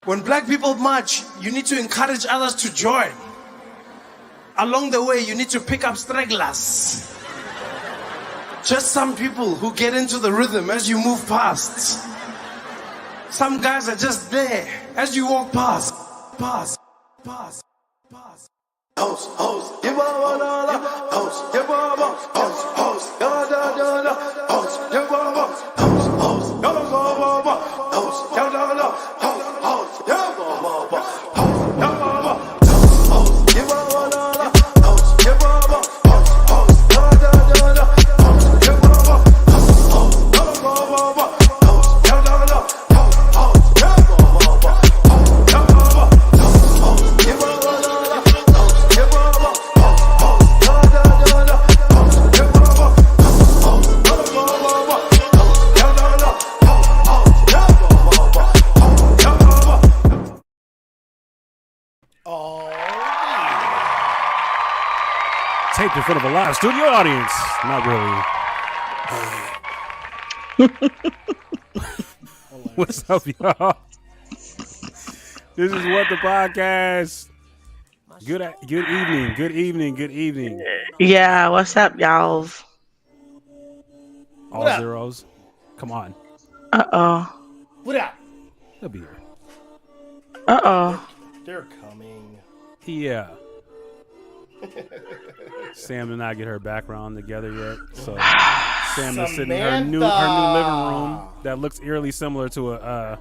When black people march, you need to encourage others to join. Along the way, you need to pick up stragglers. Just some people who get into the rhythm as you move past. Some guys are just there as you walk past. House, give up, house, give up, house, give Taped in front of a live studio audience. Not really. What's up, y'all? This is What the Podcast. Good evening. Yeah, what's up, y'all? All zeros. Come on. What up? They'll be here. They're coming. Yeah. Sam did not get her background together yet, so Sam is sitting in her new living room that looks eerily similar to a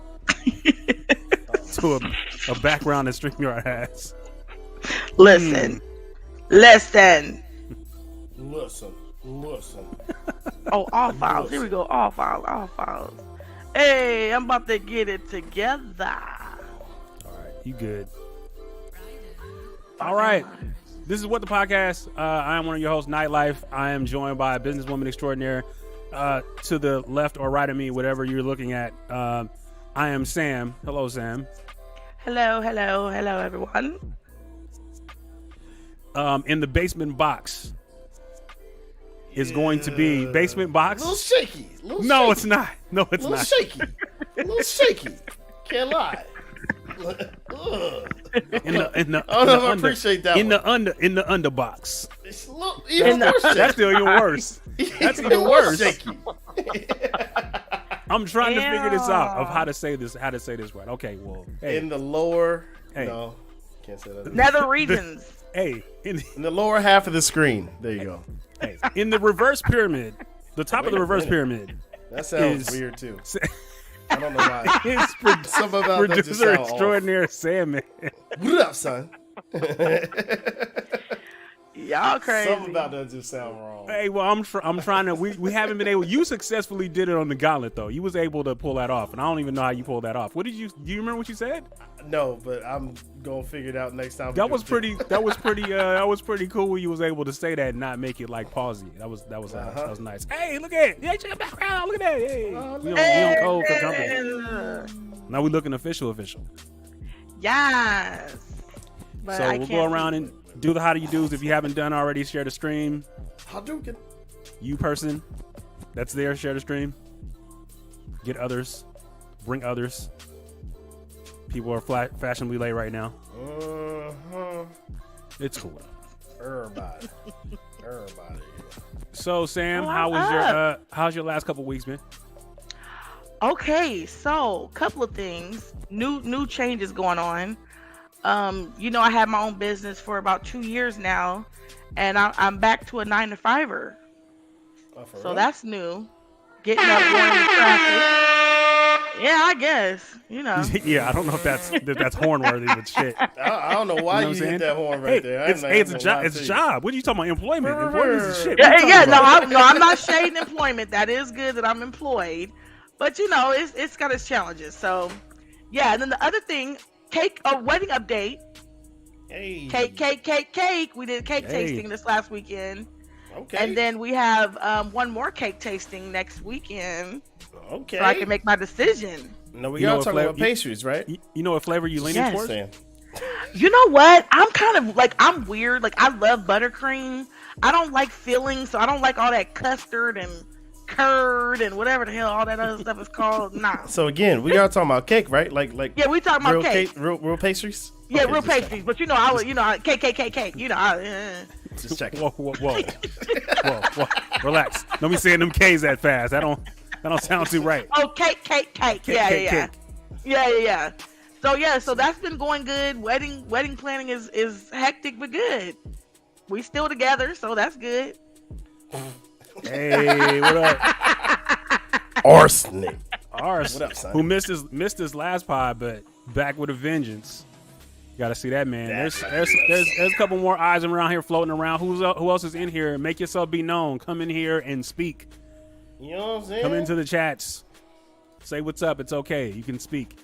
background that StreamYard has. Listen. Oh, all files. Here we go. All files. Hey, I'm about to get it together. All right, you good? All right. This is What the Podcast. I am one of your hosts, Nytelife. I am joined by a businesswoman extraordinaire. To the left or right of me, whatever you're looking at, I am Sam. Hello, Sam. Hello, everyone. In the basement box is going to be basement box. A little shaky. No, it's not. No, it's not. A little shaky. Can't lie. In the I don't know if I appreciate that. In the underbox. It's even worse. That's still even worse. That's even worse. Shaky. I'm trying to figure this out of how to say this right. Okay, well, hey. In the lower. Hey. No, can't say that. Nether regions. Hey, in the lower half of the screen. There you go. Hey, in the reverse pyramid, the top of the reverse pyramid. That sounds weird too. I don't know why. It's something about producer extraordinaire Sandman. What up, son? Y'all crazy. Something about that just sound wrong. Hey, well, I'm trying to. We haven't been able. You successfully did it on the gauntlet though. You was able to pull that off, and I don't even know how you pulled that off. What did you? Do you remember what you said? No, but I'm gonna figure it out next time. That was pretty cool when you was able to say that and not make it like pausey. That was nice. Hey, look at it. Yeah, check the background. Look at that. Hey, we on code for company. Now we looking official. Yes. But So we'll go around and do the how do you do's. If you haven't done already, share the stream. Hadouken. You person that's there, share the stream. Get others. Bring others. People are fashionably late right now. It's cool. Everybody. So Sam, how's your last couple weeks been? Okay, so couple of things. New changes going on. I had my own business for about 2 years now, and I'm back to a 9-to-5er. So that's new. Getting up, going in traffic. Yeah, I guess. Yeah, I don't know if that's horn worthy, but shit. I don't know why you hit that horn right there. It's a job. It's a job. What are you talking about? Employment. Employment is shit. I'm not shading employment. That is good that I'm employed, but it's got its challenges. So, yeah. And then the other thing, wedding update. Hey. Cake. We did cake tasting this last weekend. Okay. And then we have one more cake tasting next weekend. Okay. So I can make my decision. No, we gotta talk about pastries, right? You know what flavor you leaning towards? You know what? I'm kind of I'm weird. I love buttercream. I don't like filling, so I don't like all that custard and curd and whatever the hell all that other stuff is called. Nah. So again, we are talking about cake, right? Like Yeah, we talking real about cake. real pastries. Yeah, Okay, real just checking. pastries. But you know, I would, cake. You know, Just checking. Whoa. Relax. Don't be saying them K's that fast. That don't sound too right. Oh, cake. Yeah. So that's been going good. Wedding planning is hectic but good. We still together, so that's good. Hey, what up? Arsenic. Ours, What up, son? who missed his last pod, but back with a vengeance. You gotta see that, man. There's a couple more eyes around here floating around. Who else is in here? Make yourself be known. Come in here and speak. You know what I'm saying? Come into the chats. Say what's up. It's okay. You can speak.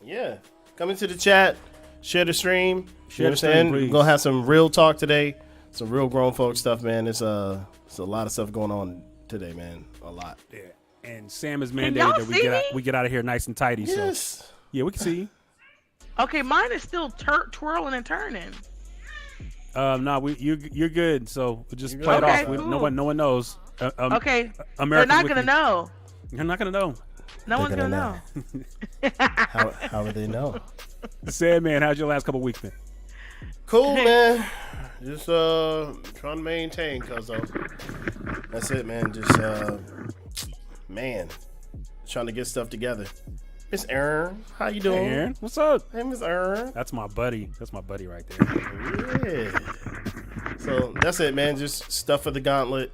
Yeah. Come into the chat. Share the stream. Share the stream, We're please. gonna have some real talk today. Some real grown folk stuff, man. It's a lot of stuff going on today, man. A lot. Yeah. And Sam is y'all mandated that see me? we get out of here nice and tidy. Yes. So yeah, we can see you. Okay, mine is still twirling and turning. No, you're good. So we'll just You're play it good. off. Okay, No cool. one knows. Okay, America's they're not with gonna you. know. You're not gonna know. No one's gonna gonna know. How would they know? Sandman, how's your last couple weeks been? Cool, man. Just trying to maintain, cuz that's it, man. Just man, trying to get stuff together. Miss Aaron, how you doing? Hey, Aaron, what's up? Hey, Miss Aaron. That's my buddy. That's my buddy right there. Yeah. So that's it, man. Just stuff for the gauntlet.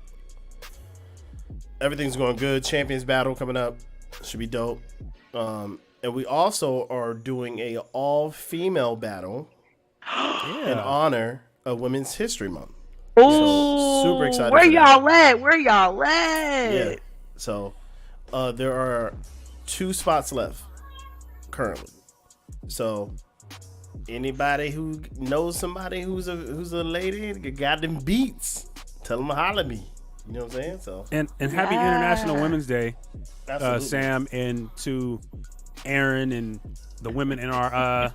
Everything's going good. Champions battle coming up. Should be dope. And we also are doing a all-female battle in honor of Women's History Month. Ooh, super excited Where for that. y'all at? Where y'all at? Yeah. So there are 2 spots left currently. So anybody who knows somebody who's a lady got them beats, tell them to holler at me. You know what I'm saying? So And happy International Women's Day, absolutely. Sam, and to Aaron and the women in our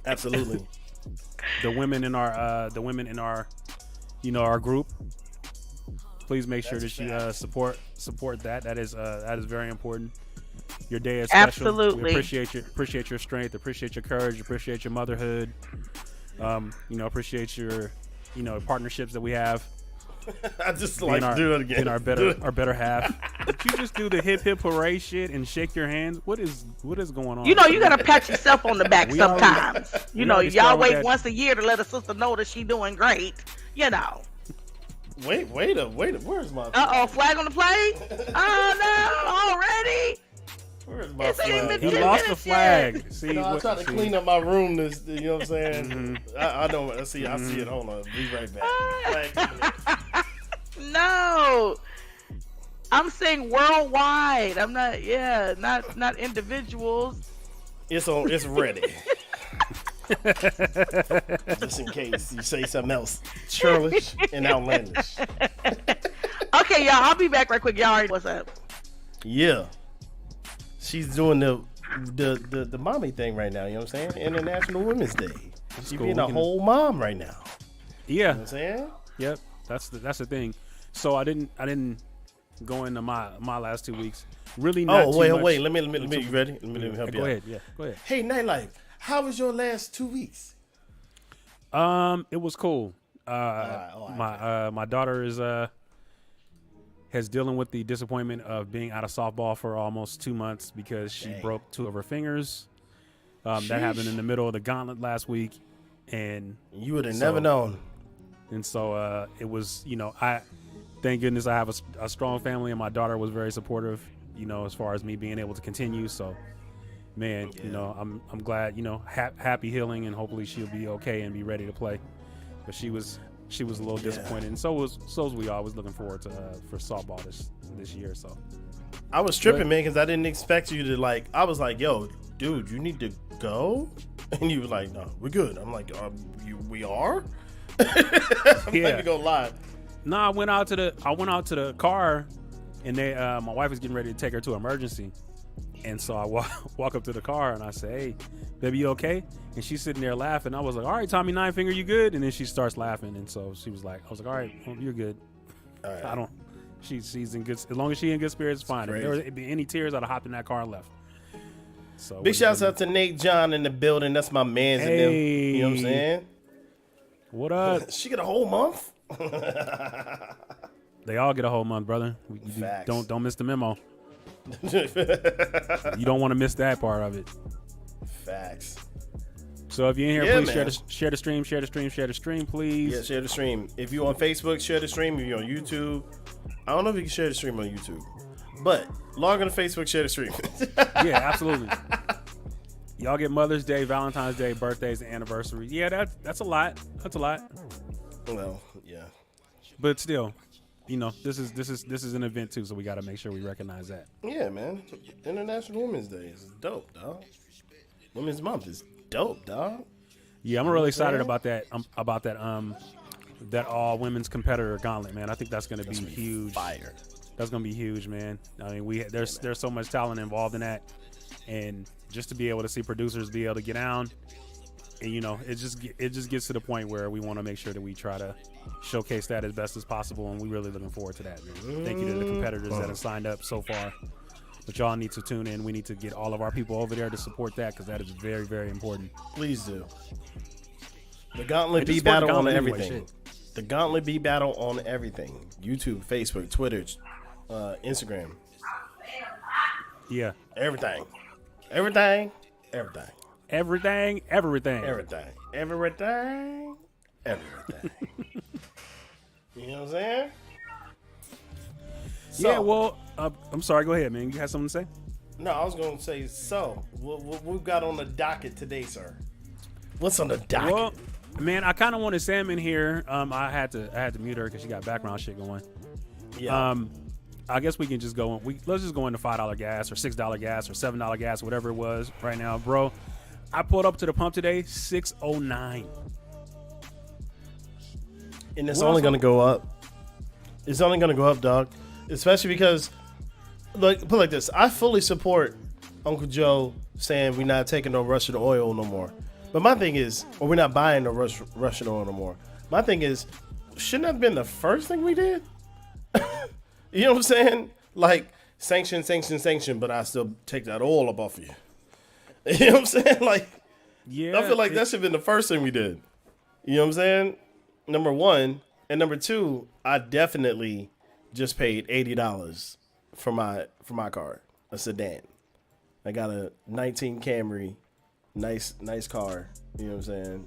Absolutely. the women in our our group. Please make sure That's that you facts. support that. That is very important. Your day is special. Absolutely. We appreciate your strength, appreciate your courage, appreciate your motherhood. Appreciate your partnerships that we have. I just Being like our, do it again. being our better half. Did you just do the hip hooray shit and shake your hands? What is going on? You know, you gotta pat yourself on the back We already- sometimes. we You know, already y'all started with wait that. once a year to let a sister know that she doing great. You know. Wait, where's my Flag on the play? Oh no, already? where's my It's even flag? been He 10 lost the minutes flag. yet. See, No, I what- tried to see. clean up my room. This, you know what I'm saying? Mm-hmm. I don't. I see it. Hold on. Be right back. Flag coming in. No. I'm saying worldwide. I'm not not individuals. It's ready. Just in case you say something else churlish and outlandish. Okay, y'all, I'll be back right quick. Y'all already what's up? Yeah, she's doing the mommy thing right now. You know what I'm saying? International Women's Day. She's cool. being We a can- whole mom right now. You know Yeah. what I'm saying? Yep. That's the thing. So I didn't go into my last 2 weeks. Really not Oh too wait, much. wait. Let me. You ready? Let me help you Go out. ahead. Yeah. Go ahead. Hey, Nytelife, how was your last 2 weeks? It was cool. My daughter is has dealing with the disappointment of being out of softball for almost 2 months because she Dang. broke 2 of her fingers. That happened in the middle of the gauntlet last week, and You would have So- never known. it was I thank goodness I have a strong family, and my daughter was very supportive. As far as me being able to continue. So, man, Yeah. I'm glad. Happy healing, and hopefully she'll be okay and be ready to play. But she was a little disappointed, and so was we. I was looking forward to for softball this year. So I was tripping, man, because I didn't expect you to I was like, "Yo, dude, you need to go," and you were like, "No, we're good." I'm like, "We are." I'm Yeah. not even gonna lie. no, I went out to the car, and my wife was getting ready to take her to emergency, and so I walk up to the car and I say, "Hey, baby, you okay?" And she's sitting there laughing. I was like, "All right, Tommy Nine Finger, you good?" And then she starts laughing, and so she was like, "I was like, all right, well, you're good." All right. I don't. She's in good. As long as she in good spirits, it's fine. If there was any tears, I'd have hopped in that car and left. So big shouts out to Nate John in the building. That's my man's in them. You know what I'm saying? What up? She get a whole month. They all get a whole month, brother. Don't miss the memo. You don't want to miss that part of it. Facts. So if you're in here, please share the stream, please. Yeah, share the stream. If you're on Facebook, share the stream. If you're on YouTube, I don't know if you can share the stream on YouTube, but log on to Facebook, share the stream. Yeah, absolutely. Y'all get Mother's Day, Valentine's Day, birthdays, and anniversaries. Yeah, that's a lot. That's a lot. Well, yeah. But still, you know, this is an event too, so we got to make sure we recognize that. Yeah, man. International Women's Day is dope, dog. Women's Month is dope, dog. Yeah, I'm really excited about that. That all women's competitor gauntlet, man. I think that's going to be huge. Fire. That's going to be huge, man. I mean, there's so much talent involved in that, and just to be able to see producers be able to get down, and you know, it just gets to the point where we want to make sure that we try to showcase that as best as possible, and we're really looking forward to that, man. Thank you to the competitors that have signed up so far. But y'all need to tune in. We need to get all of our people over there to support that, because that is very, very important. Please do. The Gauntlet B battle on everything. The Gauntlet B battle on everything. YouTube, Facebook, Twitter, Instagram. Yeah. Everything. You know what I'm saying? So, yeah, well, I'm sorry. Go ahead, man. You have something to say? No, I was going to say, so, what we've got on the docket today, sir? What's on the docket? Well, man, I kind of wanted Sam in here. I had to mute her because she got background shit going. Yeah. I guess we can just go. Let's just go into $5 gas or $6 gas or $7 gas, whatever it was right now, bro. I pulled up to the pump today, $6.09. And it's only going to go up. It's only going to go up, dog. Especially because, like, put it like this. I fully support Uncle Joe saying we're not taking no Russian oil no more. But my thing is, or we're not buying no Russian oil no more. My thing is, shouldn't that have been the first thing we did? You know what I'm saying? Like, sanction, but I still take that oil up off of you. You know what I'm saying? Like, yeah, I feel like that should have been the first thing we did. You know what I'm saying? Number one. And number two, I definitely just paid $80 for my car, a sedan. I got a 19 Camry, nice car. You know what I'm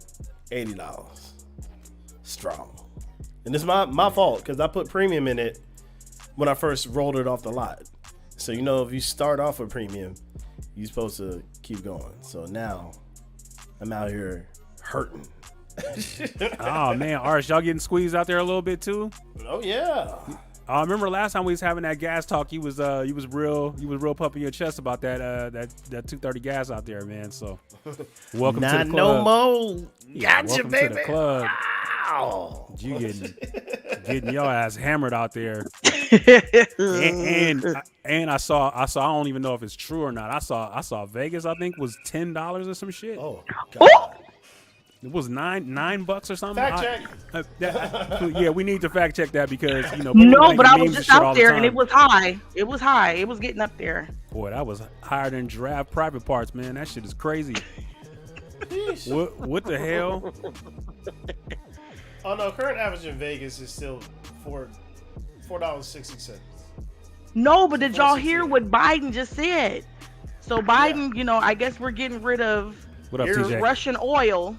saying? $80, strong. And it's my fault because I put premium in it when I first rolled it off the lot. So you know, if you start off with premium, you're supposed to keep going. So now I'm out here hurting. Oh man, Arch, y'all getting squeezed out there a little bit too? Oh yeah. I remember last time we was having that gas talk. You was real pumping your chest about that 230 gas out there, man. So welcome to the club. No more. Yeah, gotcha, welcome baby. to the club. Wow. You getting your ass hammered out there. and I saw. I don't even know if it's true or not. I saw Vegas. I think was $10 or some shit. Oh God. It was $9 or something. Fact check. Yeah, we need to fact check that because No, but I was just out there and it was high. It was high. It was getting up there. Boy, that was higher than giraffe private parts, man. That shit is crazy. What the hell? Oh no, current average in Vegas is still $4.60. No, but did y'all hear what Biden just said? So Biden, I guess we're getting rid of Russian oil.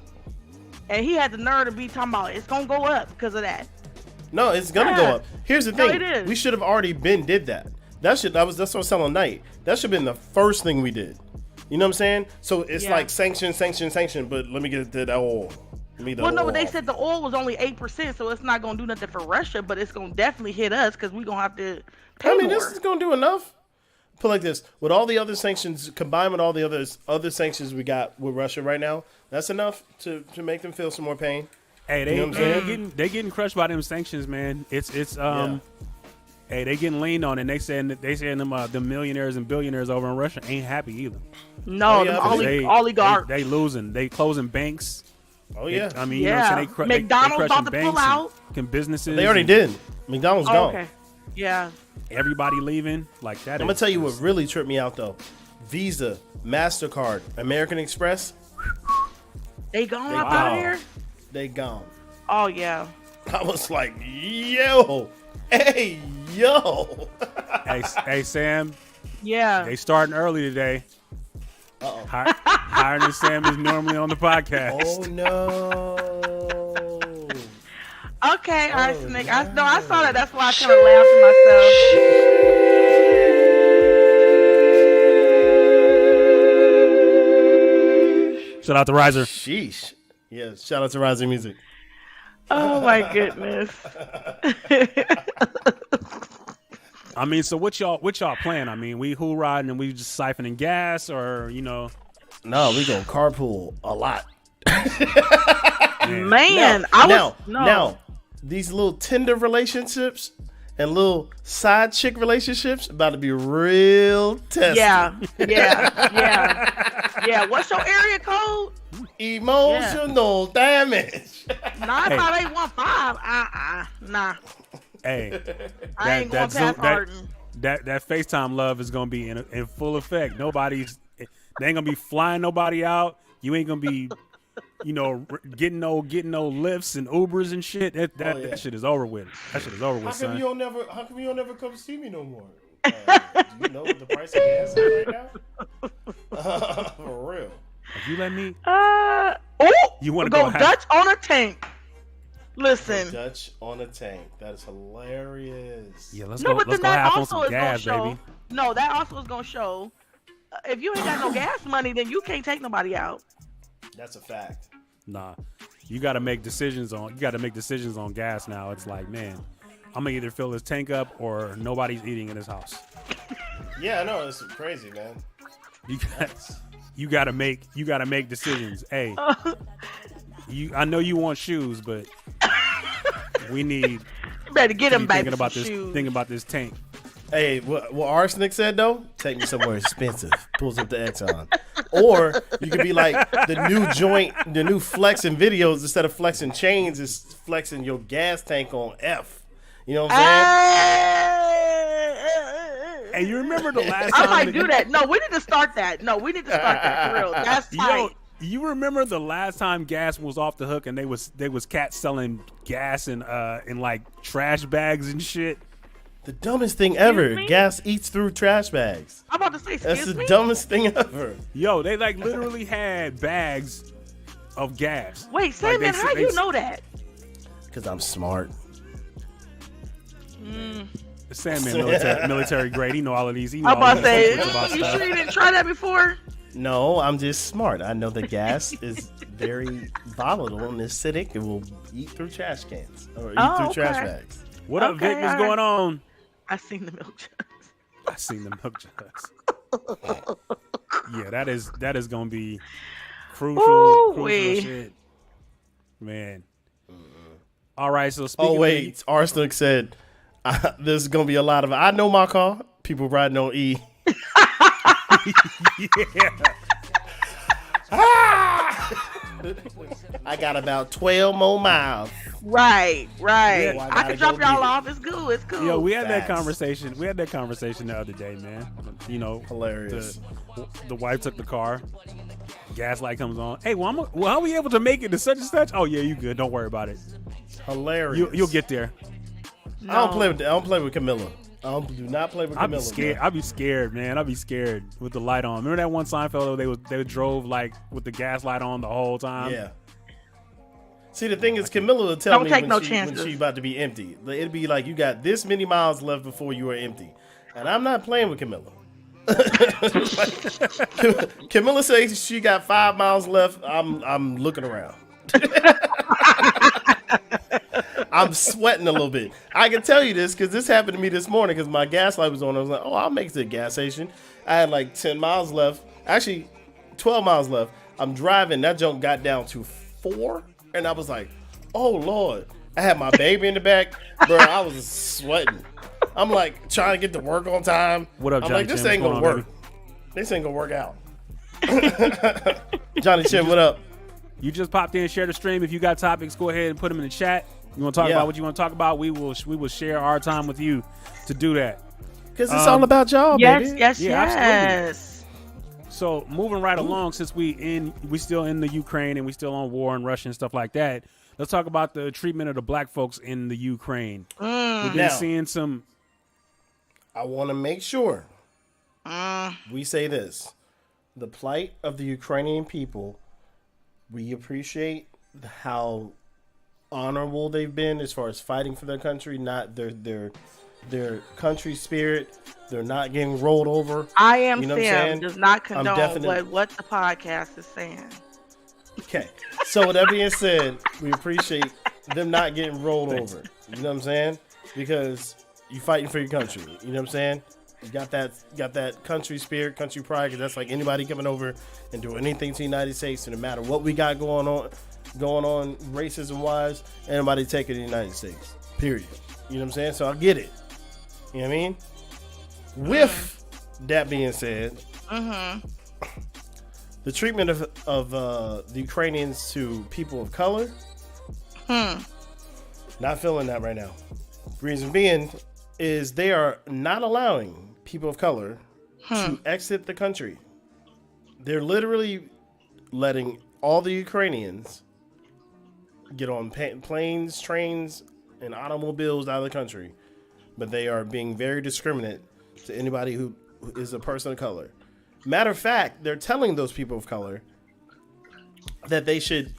And he had the nerve to be talking about it's gonna go up because of that. No, it's gonna go up. Here's the thing: it is. We should have already did that. That's what I was telling Knight. That should have been the first thing we did. You know what I'm saying? So it's like sanction. But let me get to that oil. But they said the oil was only 8%, so it's not gonna do nothing for Russia, but it's gonna definitely hit us because we're gonna have to pay more. This is gonna do enough. Put like this: with all the other sanctions combined with all the other sanctions we got with Russia right now, that's enough to make them feel some more pain. Hey, they getting crushed by them sanctions, man. It's hey, they getting leaned on, and they saying the millionaires and billionaires over in Russia ain't happy either. No, oligarchs. They losing. They closing banks. Oh yeah. McDonald's about to pull out. Businesses. They already did. McDonald's gone. Okay. Yeah. everybody leaving. Like that. I'm gonna tell you what really tripped me out though. Visa, MasterCard, American Express, They gone They up gone. out of here? they gone. Oh yeah. I was like, yo, hey, yo. Hey, Sam. Yeah. They starting early today. Uh-oh. Higher than Sam is normally on the podcast. Oh no. Okay, arsenic. I no. know I saw that. That's why I kind of laughed to myself. Shout out to Riser. Sheesh. Yeah, shout out to Rising Music. Oh my goodness. I mean, so what y'all playing? I mean, we who riding and we just siphoning gas, or No, we gonna carpool a lot. Man, I was now, these little Tinder relationships and little side chick relationships about to be real testy. Yeah. What's your area code? Emotional damage. 95815. Nah. hey, I ain't going past Arden. that FaceTime love is gonna be in full effect. They ain't gonna be flying nobody out. You ain't gonna be, getting no lifts and Ubers and shit. That shit is over with. That shit is over with, How come son. you don't never come see me no more? Do you know what the price of gas is right now? For real. If you let me, you want to go go Dutch on a tank. Listen. Dutch on a tank. That is hilarious. Yeah, let's No, go. but Let's then go that have on also some is gonna gas, show. baby. No, that also is gonna show. If you ain't got no gas money, then you can't take nobody out. That's a fact. Nah, you got to make decisions on. You got to make decisions on gas now. It's like, man, I'm gonna either fill this tank up or nobody's eating in this house. Yeah, I know. It's crazy, man. You got to make decisions. Hey, I know you want shoes, but we need. You better get them back. Thinking about this tank. Hey, what Arsenic said though? Take me somewhere expensive. Pulls up the Exxon. Or you could be like the new joint, the new flexing videos. Instead of flexing chains, is flexing your gas tank on F. You know what I'm saying? Hey, you remember the last time? I might do that. No, we need to start that. For real. That's tight. You remember the last time gas was off the hook and they was cats selling gas in like trash bags and shit? The dumbest thing ever. Excuse me? Gas eats through trash bags. I'm about to say, That's excuse the me? dumbest thing ever. Yo, they like literally had bags of gas. Wait, Sandman, how you know that? Because I'm smart. Sandman military grade. He know all of these. He know I'm all about of to these say, secrets about you stuff. sure you didn't try that before? No, I'm just smart. I know the gas is very volatile and acidic. It will eat through trash cans or eat through trash bags. What up, Vic? What's going on? I seen the milk jugs. I seen them milk jugs. Yeah, that is gonna be crucial shit, man. All right, so speaking. Oh wait, Arsenic said there's gonna be a lot of. I know my car. People riding on E. Yeah. I got about 12 more miles. Right. Yeah, I can drop y'all off. It's cool. Yo, we had that Facts. conversation. We had that conversation the other day, man. Hilarious. The wife took the car. Gas light comes on. Hey, well, how are we able to make it to such and such? Oh yeah, you good. Don't worry about it. Hilarious. You'll get there. No. I don't play with Camilla. Do not play with I'd Camilla. be scared. Man. I'd be scared, man. I'd be scared with the light on. Remember that one Seinfeld? They drove like with the gas light on the whole time. Yeah. See, the thing is, Camilla will tell Don't me take when no she chances. about to be empty. It'd be like, you got this many miles left before you are empty. And I'm not playing with Camilla. Camilla says she got 5 miles left. I'm looking around. I'm sweating a little bit. I can tell you this because this happened to me this morning because my gas light was on. I was like, oh, I'll make it to the gas station. I had like 10 miles left. Actually, 12 miles left. I'm driving. That junk got down to 4. And I was like, oh, Lord. I had my baby in the back. Bro, I was sweating. I'm like trying to get to work on time. What up, I'm Johnny like, this Chin? ain't What's going to going on, work. This ain't going to work out. Johnny Chin, what up? You just popped in, share the stream. If you got topics, go ahead and put them in the chat. You want to talk about what you want to talk about? We will share our time with you to do that. Because it's all about y'all, baby. Yes. Absolutely. So moving right along, since we still in the Ukraine and we still on war and Russia and stuff like that, let's talk about the treatment of the black folks in the Ukraine. We've been seeing some. I want to make sure we say this: the plight of the Ukrainian people. We appreciate how honorable they've been as far as fighting for their country, not their country spirit. They're not getting rolled over. I.Am.Sam does not condone what the podcast is saying. Okay. So with that being said, we appreciate them not getting rolled over. You know what I'm saying? Because you fighting for your country. You know what I'm saying? You got that country spirit, country pride, because that's like anybody coming over and doing anything to the United States, and no matter what we got going on racism wise, anybody taking the United States. Period. You know what I'm saying? So I get it. You know what I mean? With that being said, the treatment of the Ukrainians to people of color, not feeling that right now. Reason being is they are not allowing people of color to exit the country. They're literally letting all the Ukrainians get on planes, trains, and automobiles out of the country. But they are being very discriminate to anybody who is a person of color. Matter of fact, they're telling those people of color that they should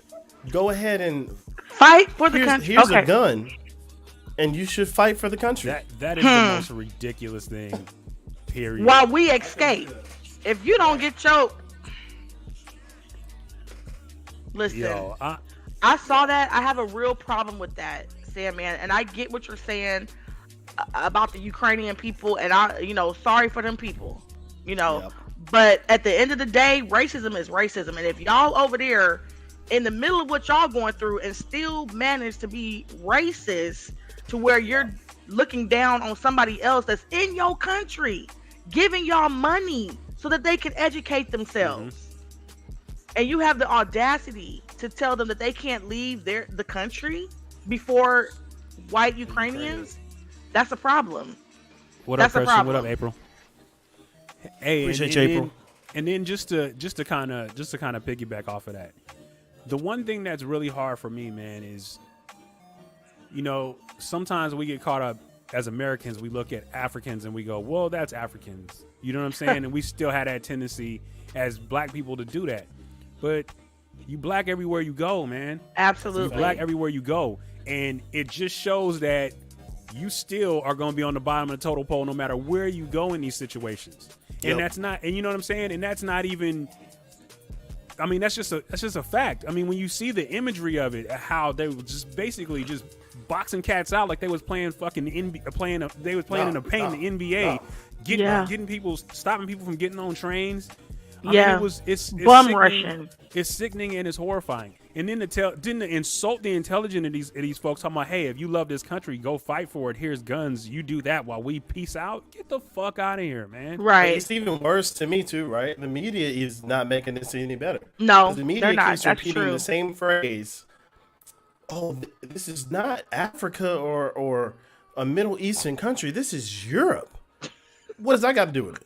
go ahead and fight for the country. Here's a gun, and you should fight for the country. That is the most ridiculous thing. Period. While we escape, if you don't get choked, listen. Yo, I saw that. I have a real problem with that, Sandman, and I get what you're saying about the Ukrainian people, and sorry for them people, but at the end of the day, racism is racism, and if y'all over there in the middle of what y'all going through and still manage to be racist to where you're looking down on somebody else that's in your country, giving y'all money so that they can educate themselves, and you have the audacity to tell them that they can't leave the country before white Ukrainians, that's a problem. What up, Christian? What up, April? Hey, appreciate you, April. And then just to kind of piggyback off of that, the one thing that's really hard for me, man, is sometimes we get caught up as Americans. We look at Africans and we go, "Well, that's Africans." You know what I'm saying? And we still had that tendency as black people to do that, but you black everywhere you go, man. Absolutely, you black everywhere you go, and it just shows that you still are going to be on the bottom of the total pole no matter where you go in these situations. And that's not, and you know what I'm saying? And that's not even, I mean, that's just a fact. I mean, when you see the imagery of it, how they were just basically just boxing cats out like they was playing fucking they was playing in the paint in the NBA, getting people, stopping people from getting on trains. I mean, it's bum sickening. rushing. It's sickening and it's horrifying. And then to insult the intelligence of these folks, talking about, hey, if you love this country, go fight for it. Here's guns. You do that while we peace out. Get the fuck out of here, man. Right. But it's even worse to me too, right? The media is not making this any better. No, the media they're not. keeps That's repeating true. the same phrase. Oh, this is not Africa or a Middle Eastern country. This is Europe. What does that got to do with it?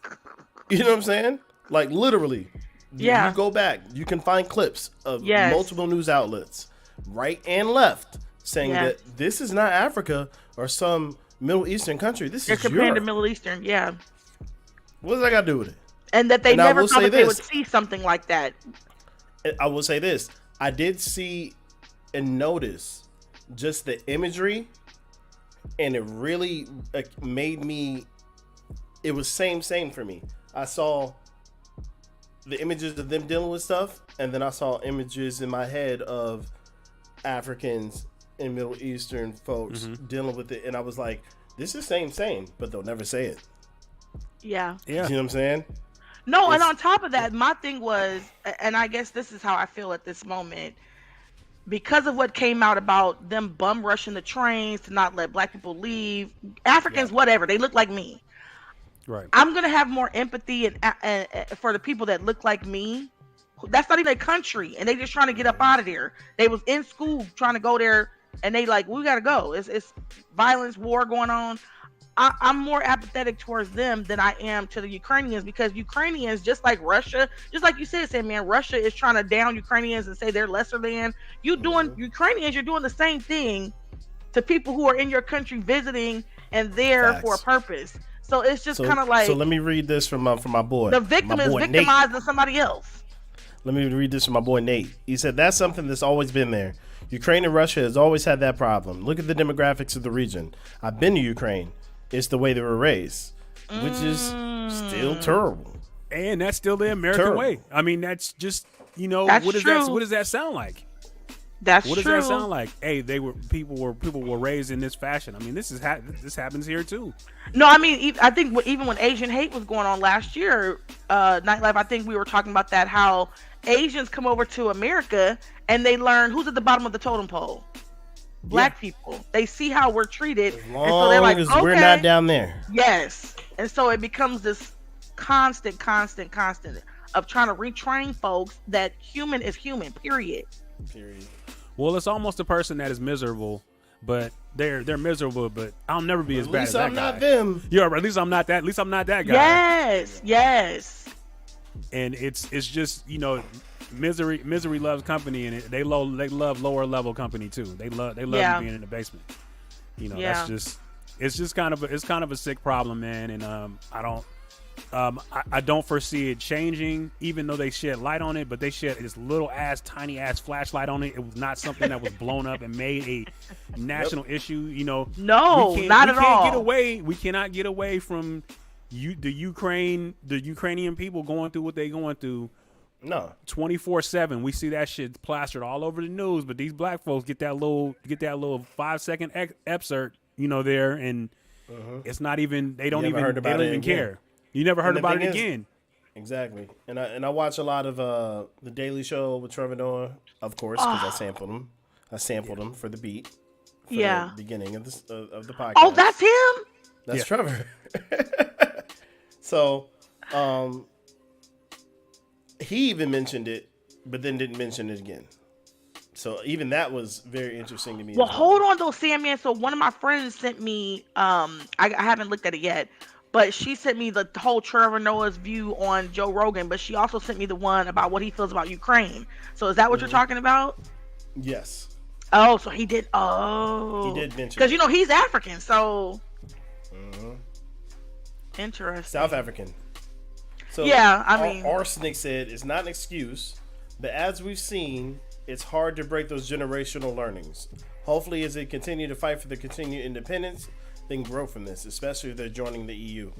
You know what I'm saying? Like literally. Yeah. You go back, you can find clips of multiple news outlets, right and left, saying that this is not Africa or some Middle Eastern country. This is comparing Europe. to Middle Eastern, yeah. What does that got to do with it? And that they never thought that they would see something like that. I will say this. I did see and notice just the imagery, and it really made me, it was same for me. I saw the images of them dealing with stuff, and then I saw images in my head of Africans and Middle Eastern folks dealing with it, and I was like, this is same, but they'll never say it. Yeah. You know what I'm saying? No, and on top of that, my thing was, and I guess this is how I feel at this moment, because of what came out about them bum rushing the trains to not let black people leave, Africans, whatever, they look like me. Right. I'm gonna have more empathy and for the people that look like me. That's not even a country, and they just trying to get up out of there. They was in school trying to go there and they like, we gotta go. It's violence, war going on. I'm more apathetic towards them than I am to the Ukrainians, because Ukrainians, just like Russia, just like you said, Sandman, Russia is trying to down Ukrainians and say they're lesser than. Ukrainians, you're doing the same thing to people who are in your country visiting and there for a purpose. So it's just kind of like. So let me read this from my boy. The victim is victimizing Nate. Somebody else. Let me read this from my boy Nate. He said that's something that's always been there. Ukraine and Russia has always had that problem. Look at the demographics of the region. I've been to Ukraine. It's the way they were raised, which is still terrible. And that's still the American way. I mean, that's just, what does that sound like? That's what does true. that sound like? Hey, people were raised in this fashion. I mean, this happens here too. No, I mean, I think even when Asian hate was going on last year, Nytelife, I think we were talking about that, how Asians come over to America and they learn who's at the bottom of the totem pole. Black people. They see how we're treated, and so they're like, okay, we're not down there. Yes. And so it becomes this constant of trying to retrain folks that human is human, period. Well, it's almost a person that is miserable, but they're miserable, but I'll never be as bad as that guy. At least I'm not them. Yeah, at least I'm not that. At least I'm not that guy. Yes. And it's just, misery loves company, and they love lower level company too. They love being in the basement. That's just it's kind of a sick problem, man. And I don't foresee it changing, even though they shed light on it. But they shed this tiny ass flashlight on it. It was not something that was blown up and made a national issue. No, not at all. We cannot get away from the Ukrainian people going through what they're going through. No, 24/7. We see that shit plastered all over the news, but these black folks get that little 5-second excerpt, there, and it's not even. They don't even care. You never heard about it again. Exactly. And I watch a lot of the Daily Show with Trevor Noah, of course, because I sampled him. I sampled him for the beat. For the beginning of the podcast. Oh, that's him. That's Trevor. So, he even mentioned it, but then didn't mention it again. So even that was very interesting to me. Well, hold on though, Sandman. So one of my friends sent me, I haven't looked at it yet, but she sent me the whole Trevor Noah's view on Joe Rogan, but she also sent me the one about what he feels about Ukraine. So is that what you're talking about? Yes. Oh, so he did. Oh, he did mention, because he's African, so interesting. South African. So yeah, I mean, Arsenic said it's not an excuse, but as we've seen, it's hard to break those generational learnings. Hopefully, as they continue to fight for their continued independence, they can grow from this, especially if they're joining the EU.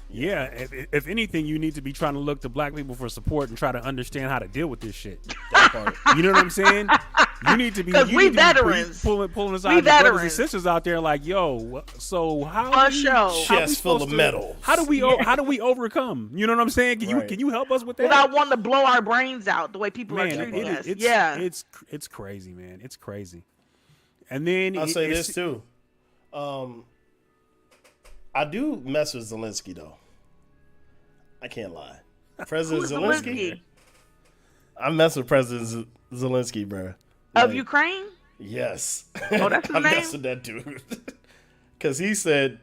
Yeah, if anything, you need to be trying to look to black people for support and try to understand how to deal with this shit. That part. You know what I'm saying? You need to be veterans pulling aside the brothers and sisters out there like, yo, so how chest full of metal. How do we overcome? You know what I'm saying? Can you help us with that? Without wanting to blow our brains out the way people are treating us. It's crazy, man. It's crazy. And then I'll say this too. I do mess with Zelensky though. I can't lie. President Zelensky. I mess with President Zelensky, bro. Of Ukraine? Yes. Oh, that's his name? I mess with that dude. Because he said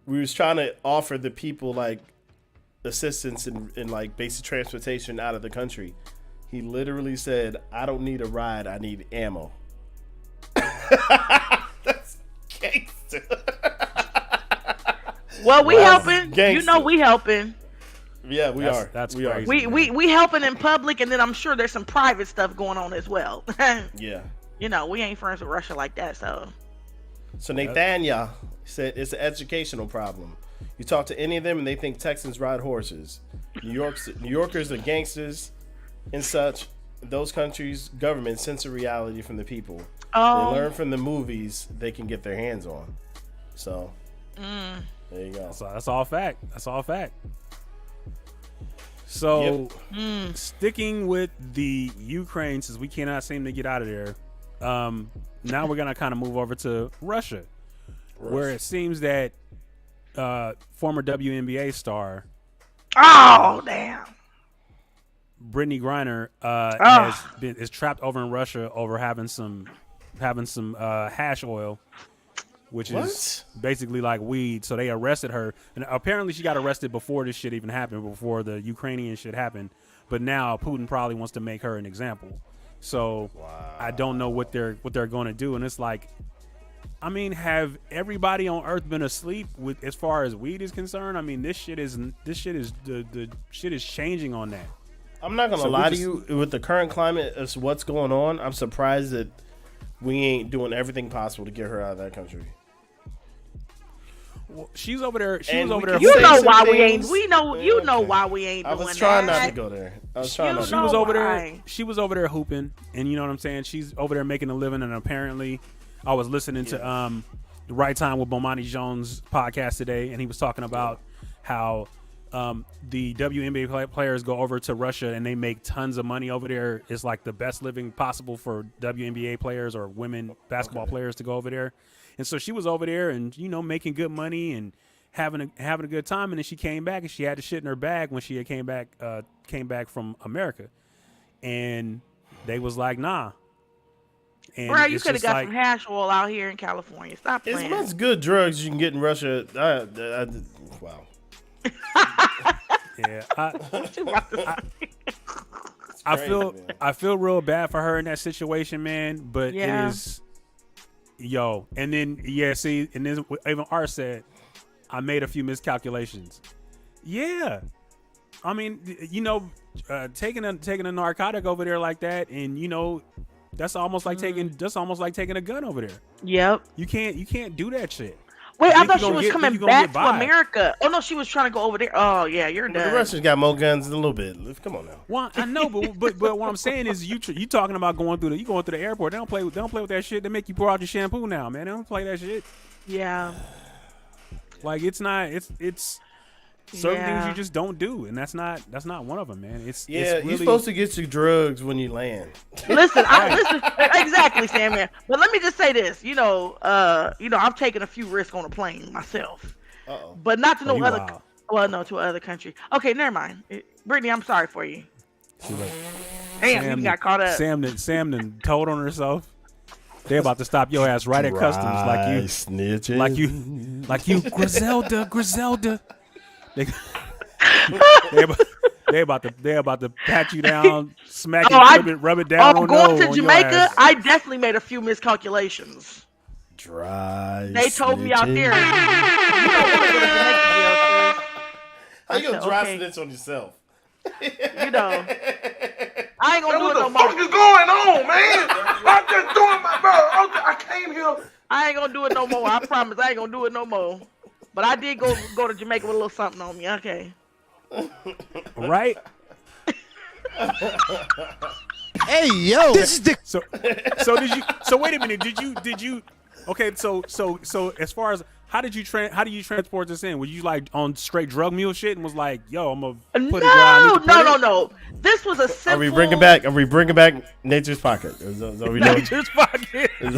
we was trying to offer the people like assistance in like basic transportation out of the country. He literally said, "I don't need a ride. I need ammo." That's gangster. Well, we helping. Gangster. We helping. Yeah, we are. That's we crazy. We helping in public, and then I'm sure there's some private stuff going on as well. Yeah. We ain't friends with Russia like that, so. So Nathaniel said it's an educational problem. You talk to any of them, and they think Texans ride horses. New Yorkers are gangsters and such. Those countries' government censor reality from the people. Oh. They learn from the movies they can get their hands on. So. There you go. That's all fact. So, sticking with the Ukraine, since we cannot seem to get out of there, now we're gonna kind of move over to Russia, where it seems that former WNBA star, damn, Brittany Griner, is trapped over in Russia over having some having some hash oil, which What? is basically like weed. So they arrested her, and apparently she got arrested before this shit even happened, before the Ukrainian shit happened. But now Putin probably wants to make her an example. So I don't know what they're going to do, and it's like, I mean, have everybody on Earth been asleep with as far as weed is concerned? I mean, this shit is the shit is changing on that. I'm not gonna lie to you. With the current climate of what's going on, I'm surprised that we ain't doing everything possible to get her out of that country. Well, she's over there. She And was over we there. can You say know some why we things. ain't. We know. You know Okay. why we ain't I doing was trying that. not to go there. I was trying not to. She was know over there. why. She was over there hooping, and you know what I'm saying. She's over there making a living, and apparently, I was listening to the Right Time with Bomani Jones podcast today, and he was talking about how the WNBA players go over to Russia and they make tons of money over there. It's like the best living possible for WNBA players or women basketball players to go over there. And so she was over there and, you know, making good money and having a good time. And then she came back and she had the shit in her bag when she had came back from America. And they was like, nah. And Bro, you it's could have just got like, some hash oil out here in California. Stop As playing. much good drugs you can get in Russia. Wow. yeah, What you about to say? crazy, I feel real bad for her in that situation, man. But Yeah. it is, and then see, and then even Art said, I made a few miscalculations. Yeah, I mean, taking a narcotic over there like that, and that's almost like taking a gun over there. Yep. You can't do that shit. Wait, I Think thought you she gonna was get- coming think you gonna back get to by. America. Oh no, she was trying to go over there. Oh yeah, you're The done. Russians got more guns than a little bit. Come on now. Well, I know, but what I'm saying is you talking about going through the airport. They don't play with that shit. They make you pour out your shampoo now, man. They don't play that shit. Yeah. Like it's certain things Yeah. you just don't do, and that's not one of them, man. It's Yeah, really, you're supposed to get your drugs when you land. Listen, exactly, Sam. Man. But let me just say this. I've taken a few risks on a plane myself, Uh-oh. but not to Oh, no you other. wild. Well, no, to another country. Okay, never mind. Brittany, I'm sorry for you. Damn, you got caught up. Sam done told on herself. They about to stop your ass right at customs, snitching. like you, Griselda. They about to pat you down, smack it, rub it down on going to on Jamaica, your ass. I definitely made a few miscalculations. Dry. They told me out snitching. there. You don't want to go to Jamaica jail, sis. How you gonna said, dry okay. snitch on yourself? I ain't gonna do it no What the more. fuck is going on, man? I'm just doing my bro. I came here. I ain't gonna do it no more. I promise. I ain't gonna do it no more. But I did go to Jamaica with a little something on me. Okay. Right? Hey, yo. This is the So did you? So wait a minute. Did you? Okay. So as far as how do you transport this in? Were you like on straight drug mule shit and was like, yo, I'm gonna put it where I need to put it? No. This was a simple. Are we bringing back Nature's Pocket? Is that what we doing? Nature's Pocket. Is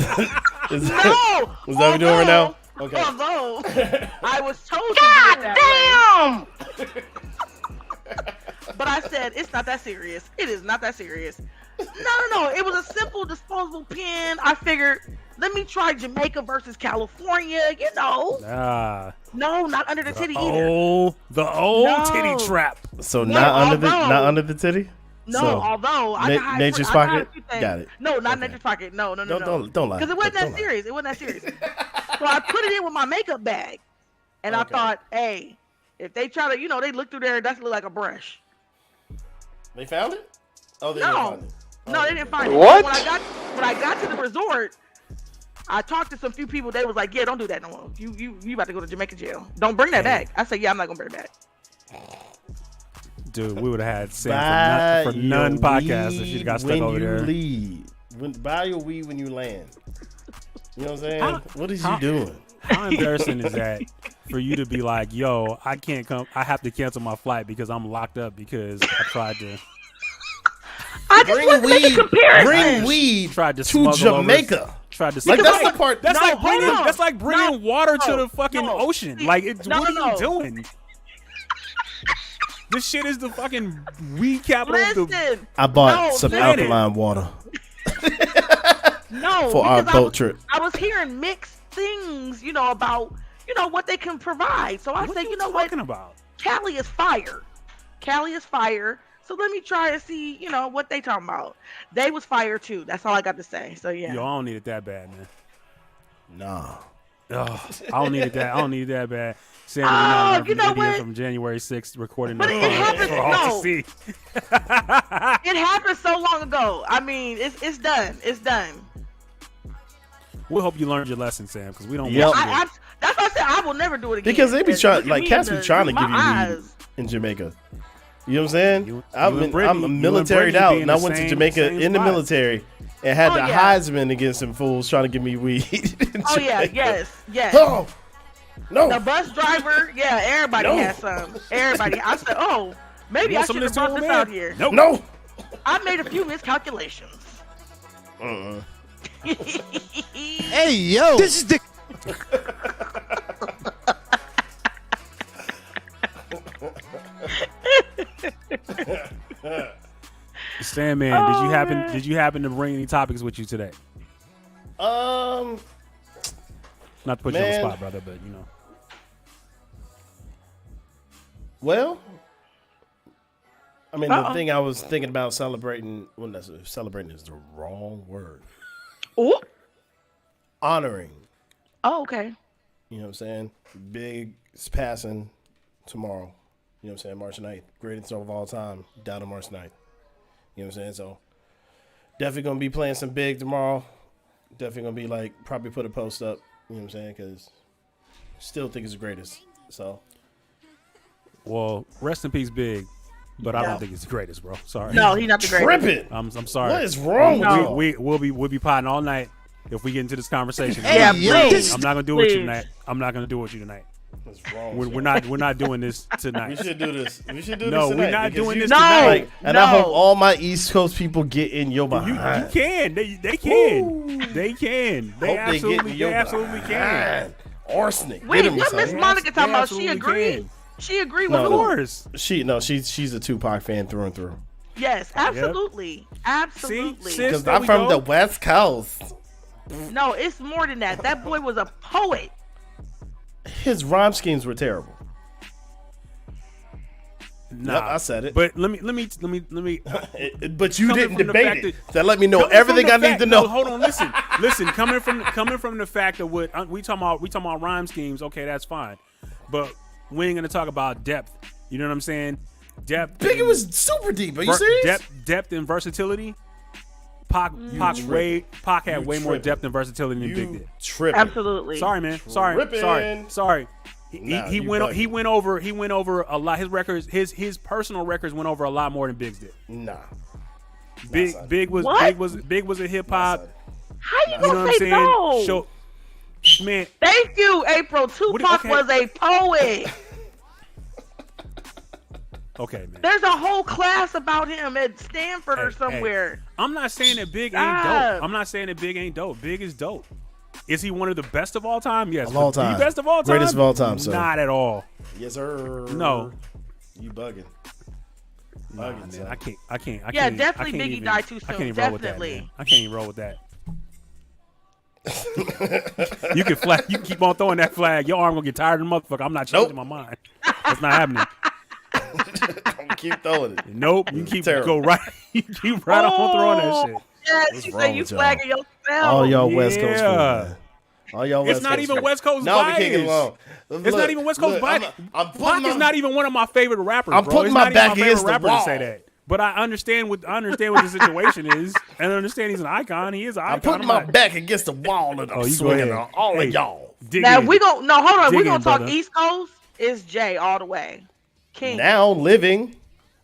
that No. what we doing right now? Okay. Although I was told to do it that way. But I said it's not that serious. It is not that serious. No. It was a simple disposable pen. I figured, let me try Jamaica versus California. Ah, No, not under the titty either. the old No. titty trap. So No, not although- under the titty. No, So, although I got Nature's I got Pocket? a few things. Got it. No, not Okay. Nature's Pocket. No. Don't lie. Because it wasn't Don't that lie. serious. It wasn't that serious. So I put it in with my makeup bag, and I Okay. thought, hey, if they try to, they look through there, that's look like a brush. They found it? Oh, they didn't No, find it. no, they didn't find it. What? When I got to the resort, I talked to some few people. They was like, yeah, don't do that no more. You about to go to Jamaica jail. Don't bring that back. I said, yeah, I'm not gonna bring it back. Dude, we would have had Sam Buy for none your podcast if she weed got stuck when over you there. leave. Buy your weed when you land. You know what I'm saying? How- What is how- you doing? How embarrassing is that for you to be like, yo, I can't come. I have to cancel my flight because I'm locked up because I tried to. I just want to make a comparison. Bring weed Tried to to smuggle over- Jamaica. Tried to Like, smuggle- that's the part. That's No, like bringing. hold on. That's like bringing No, water to no, the fucking no. ocean. Like, what are No. you doing? This shit is the fucking weed capital of the. Listen, I bought No, some listen. alkaline water. No, for our because boat trip. I was hearing mixed things, about what they can provide. So I What said, are you know what, talking about? Cali is fire. Cali is fire. So let me try and see, what they talking about. They was fire too. That's all I got to say. So yeah. Yo, I don't need it that bad, man. Nah. Oh, I don't need it that bad. Sam, Oh, not you know video what? from January 6th recording But the it happened- for all no. to see. It happened so long ago. I mean, it's done. It's done. We hope you learned your lesson, Sam, because we don't Yep. want you to. That's why I said I will never do it again. Because they be trying, Look at like, me cats in be the- trying to my give you weed eyes. in Jamaica. You know what I'm saying? You I'm and Brittany- you and militaried Brittany out, be in and I the went to same- Jamaica same in the spot. military and had Oh, the yeah. Heisman against some fools trying to give me weed. in Oh yeah, Jamaica. yes. Oh, no. The bus driver, yeah, everybody No. has some. Everybody. I said, oh, maybe You I want some should of have this brought too, this man? out here. Nope. No. I made a few miscalculations. Hey, yo. This is the. Sandman, did you happen to bring any topics with you today? Not to put you on the Man. spot, brother, but Well, I mean, Uh-oh. the thing I was thinking about celebrating, well, celebrating is the wrong word. Oh. Honoring. Oh, okay. You know what I'm saying? Big is passing tomorrow. You know what I'm saying? March 9th. Greatest of all time. Down to March 9th. You know what I'm saying? So definitely going to be playing some big tomorrow. Definitely going to be like, probably put a post up. You know what I'm saying? Because still think it's the greatest. So. well, rest in peace, Big. But I No. don't think it's the greatest, bro. Sorry. No, he's not the greatest. Tripping. I'm sorry. What is wrong with No. you? We'll be potting all night if we get into this conversation. Hey, Yeah, yo. please. This is I'm not gonna do it with you Please. tonight. I'm not gonna do it with you tonight. What's wrong We're with you? not doing this We tonight. should do this. We should do No, this we're tonight not because doing you- this No. tonight. Like, and No. I hope all my East Coast people get in your You behind. can. They can. They can. They Hope they get in absolutely your can. behind. Arsenic. Wait, Get him, what son. Miss Monica talking They about? She absolutely agreed. can. She agreed No, with Of no. who? course. She's a Tupac fan through and through. Yes, absolutely. Absolutely. sis- Because There I'm we from go. the West Coast. No, it's more than that. That boy was a poet. His rhyme schemes were terrible. Nah, Yep, I said it. But let me. But you Coming didn't from the debate fact it. that- That let me know Coming from everything the I need fact- to know. No, hold on, listen. Coming from the fact of what we talking about rhyme schemes. Okay, that's fine, but we ain't gonna talk about depth. You know what I'm saying? Depth. Biggie was super deep. Are you serious? Depth and versatility. Pac had way more tripping. depth and versatility than Big You did. tripping. Absolutely. Sorry, man. Tripping. Sorry. Nah, He you went bugging. he went over a lot. His records, his personal records went over a lot more than Big's did. Nah. son. Big was What? a hip hop. son. How you You know gonna what I'm say saying? no? Man, Thank you, April. Tupac okay. was a poet. okay, man. There's a whole class about him at Stanford or Hey, somewhere. I'm not saying that Big ain't Stop. dope. I'm not saying that Big ain't dope. Big is dope. Is he one of the best of all time? Yes. Of all But time. The best of all time? Greatest of all time, sir. Not at all. Yes, sir. No. You bugging. Nah, Bugging, man. son. I can't. Yeah, I definitely can't Biggie even- died too I can't soon. even roll with that, Definitely. man. I can't even roll with that. You can keep on throwing that flag. Your arm gonna get tired of the motherfucker. I'm not changing my mind. That's not happening. Keep throwing it. Nope. You keep Terrible. go right. You keep right on throwing that shit. Yes, What's you wrong say you with y'all? flagging yourself. All y'all West Coast Yeah. fool, man. All y'all It's West not Coast even fool. West Coast No, we can't get bias. along. It's not even West Coast bias. I'm putting Pac is my- not even one of my favorite rappers. I'm bro. putting It's my not even back favorite against the rapper wall. to say that. But I understand what the situation is, and I understand he's an icon. He is an icon. I'm putting my back against the wall and I'm you go swinging ahead. on all Hey. of y'all. Dig Now in. we gon' no hold on. Dig We gonna in, talk brother. East Coast. It's Jay all the way. King. Now living,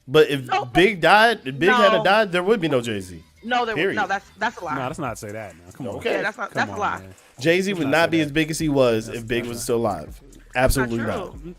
but if No. Big hadn't No. died, there would be no Jay-Z. No, there Period. no. That's a lie. Nah, let's not say that. Now. Come on. Okay. Yeah, that's Come a on, lie. man. Jay-Z would not not say be that. as big as he was if Big was still alive. Absolutely Not not. true.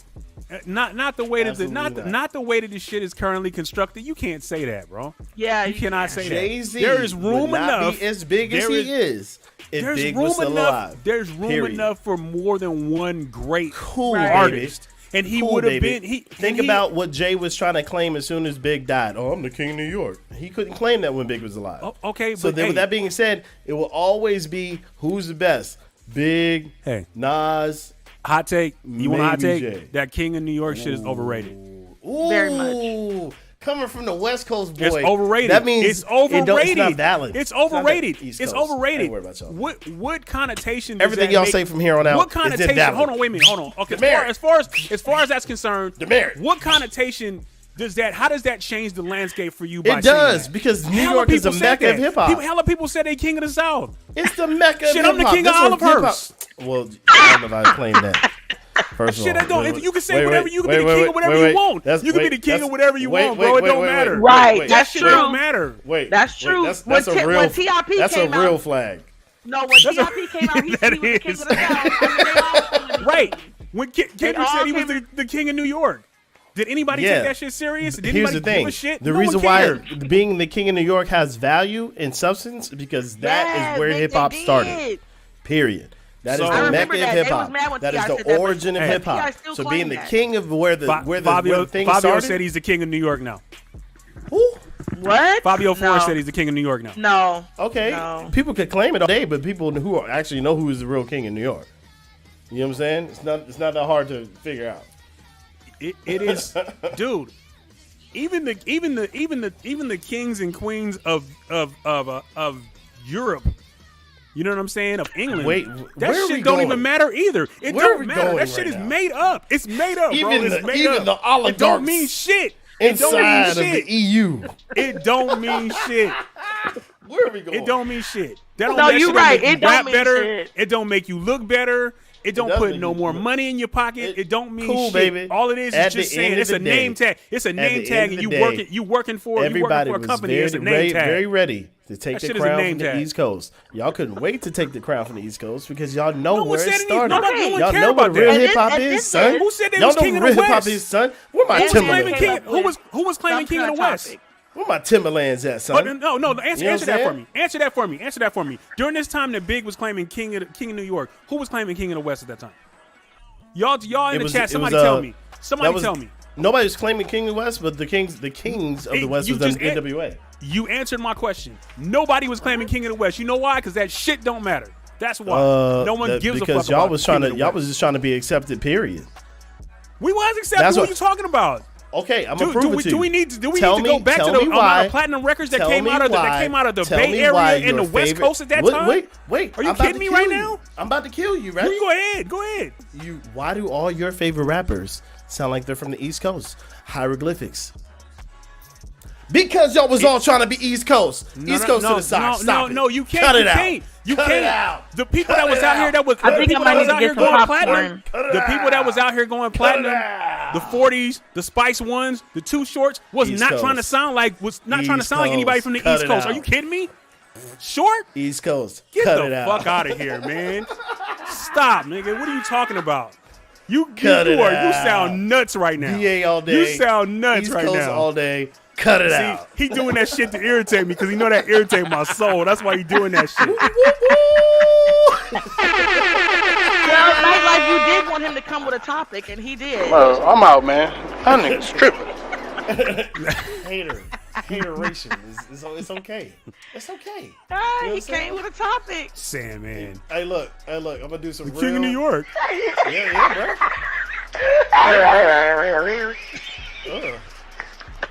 Not the way that Absolutely not. not the way that this shit is currently constructed. You can't say that, bro. Yeah, You cannot say that. Jay-Z There is room would not enough. be as big as There he is if There's Big room was still enough. alive. There's room Period. enough for more than one great Cool, Right. artist. And he Cool, would have baby. been. Think about what Jay was trying to claim as soon as Big died. Oh, I'm the king of New York. He couldn't claim that when Big was alive. Oh, okay, So but then, with hey. that being said, it will always be who's the best. Big, Hey. Nas. Hot take. You want a hot Maybe take? Jay. That King of New York shit is overrated. Ooh, Very much. Coming from the West Coast boy. It's overrated. That means it's overrated. It's not valid. It's overrated. East It's Coast. I overrated. ain't worried about y'all. What connotation? Does Everything that y'all make, say from here on out What is connotation? invalid. Hold on, wait a minute. Hold on. Okay, Demerit. as far as that's concerned, Demerit. what connotation does that? How does that change the landscape for you? By It does, saying that? because New Hella York is people a said mecca of that. hip-hop. Hella people said they king of the South. It's the mecca of Shit, hip-hop. I'm the king of That's what hip-hop- Olivehurst. Well, I don't know if I claim that. First of Shit, all, that don't. wait, If you can say wait, whatever, wait, you can wait, be the wait, king of whatever wait, you want. that's- You can be wait, the king that's- of whatever you wait, want, wait, bro. It wait, don't wait, matter. wait, Right, wait, that's Shit true. don't matter. Wait, That's true. That's When a real. when T.I.P. That's a came real out- flag. No, when T.I.P. came out, he was That the king is. of the South. I mean, they all wanted to Right. be. When Kendrick all said he was came- the king of New York, did anybody Yeah. take that shit serious? Did Here's anybody the thing. give a shit? The No reason one why cared. being the king of New York has value and substance because that Yeah, is where they hip hop did. started. Period. That is So- I the remember mecca of that. hip They was hop. mad when That is T.I. the said that, but origin of Hey. hip T.I. hop. still So claimed being the that. king of where Fabio things Fabio started. said he's the king of New York now. Who? What? Fabio Forrest No. said he's the king of New York now. No. Okay, No. people could claim it all day, but people who actually know who is the real king in New York. You know what I'm saying? It's not that hard to figure out. It is, dude. Even the kings and queens of Europe. You know what I'm saying? Of England. Wait, that where are shit we don't going? even matter either. It Where are don't we matter. going That shit right is now? made up. It's made up, bro. Even It's the- made even up. the It don't oligarchs mean shit. It don't mean Inside of shit. the EU. It don't mean shit. Where are we going? It don't mean shit. That don't, No, that you shit don't right. make you It don't rap mean better. shit. It don't make you look better. It don't does put make no you more look- money in your pocket. It don't mean Cool, shit. baby. All it is At just the saying end of it's the a name day- tag. It's a at name the tag, end and of you the working day, you working for Everybody a was company. very, It's a name tag. very ready to take That the shit is a crown name from the tag. East Coast. Y'all couldn't wait to take the crown from the East Coast because y'all know No one where said it any- started. nobody- no one Y'all cared know what about real that. hip hop And is, this son. is- Who said they Y'all was know king what of the real hip hop West? is, son. Where my And Who was claiming Timberlands? king? Who was claiming king of the West? Where my Timberlands at, Oh, son? no. Answer You know that what I'm for me. Answer that for me. During this time that Big was claiming king of New York, who was claiming king of the West at that time? Y'all in the chat. Somebody tell me. Somebody tell me. Nobody was claiming King of the West, but the kings of the West You was just them NWA. You answered my question. Nobody was claiming king of the West. You know why? Because that shit don't matter. That's why. No one gives a fuck because y'all about was king trying of to the y'all West. was just trying to be accepted. Period. We was accepting. That's What what- are you talking about? Okay, I'm gonna prove it to you. Do we need to Tell go back to tell the me amount why- of platinum records that tell came me out of the tell Bay me why Area and the your West favorite- Coast at that Wait, time? Wait. Are you I'm about kidding to me kill right you. now? I'm about to kill you. Ready? Go ahead. Why do all your favorite rappers sound like they're from the East Coast? Hieroglyphics. Because y'all was all trying to be East Coast. East Coast to the side. Stop it. No, you can't. Cut You it out. can't. You Cut can't. it out. The people Cut that was it out here out. that was I the think people I that might was need to out get here some going popcorn. platinum. The people that was out here going platinum. The 40s, the Spice Ones, the Too Shorts was East not Coast. trying to sound like East anybody Coast. from the Cut East it Coast. Are out. you kidding me? Short? East Coast. Get Cut the it out. fuck out of here, man. Stop, nigga. What are you talking about? You Cut it out. You sound nuts right now. DA all day. You sound nuts East right Coast now. all day. Cut it See, out. he doing that shit to irritate me because he know that irritate my soul. That's why he doing that shit. Well, Nightlife, you did want him to come with a topic, and he did. Well, I'm out, man. That nigga's tripping. Hateration. It's okay. It's okay. Ah, You know he what I'm came with a topic. Sandman. Hey, look. I'm gonna do some The King of New York. Yeah, bro.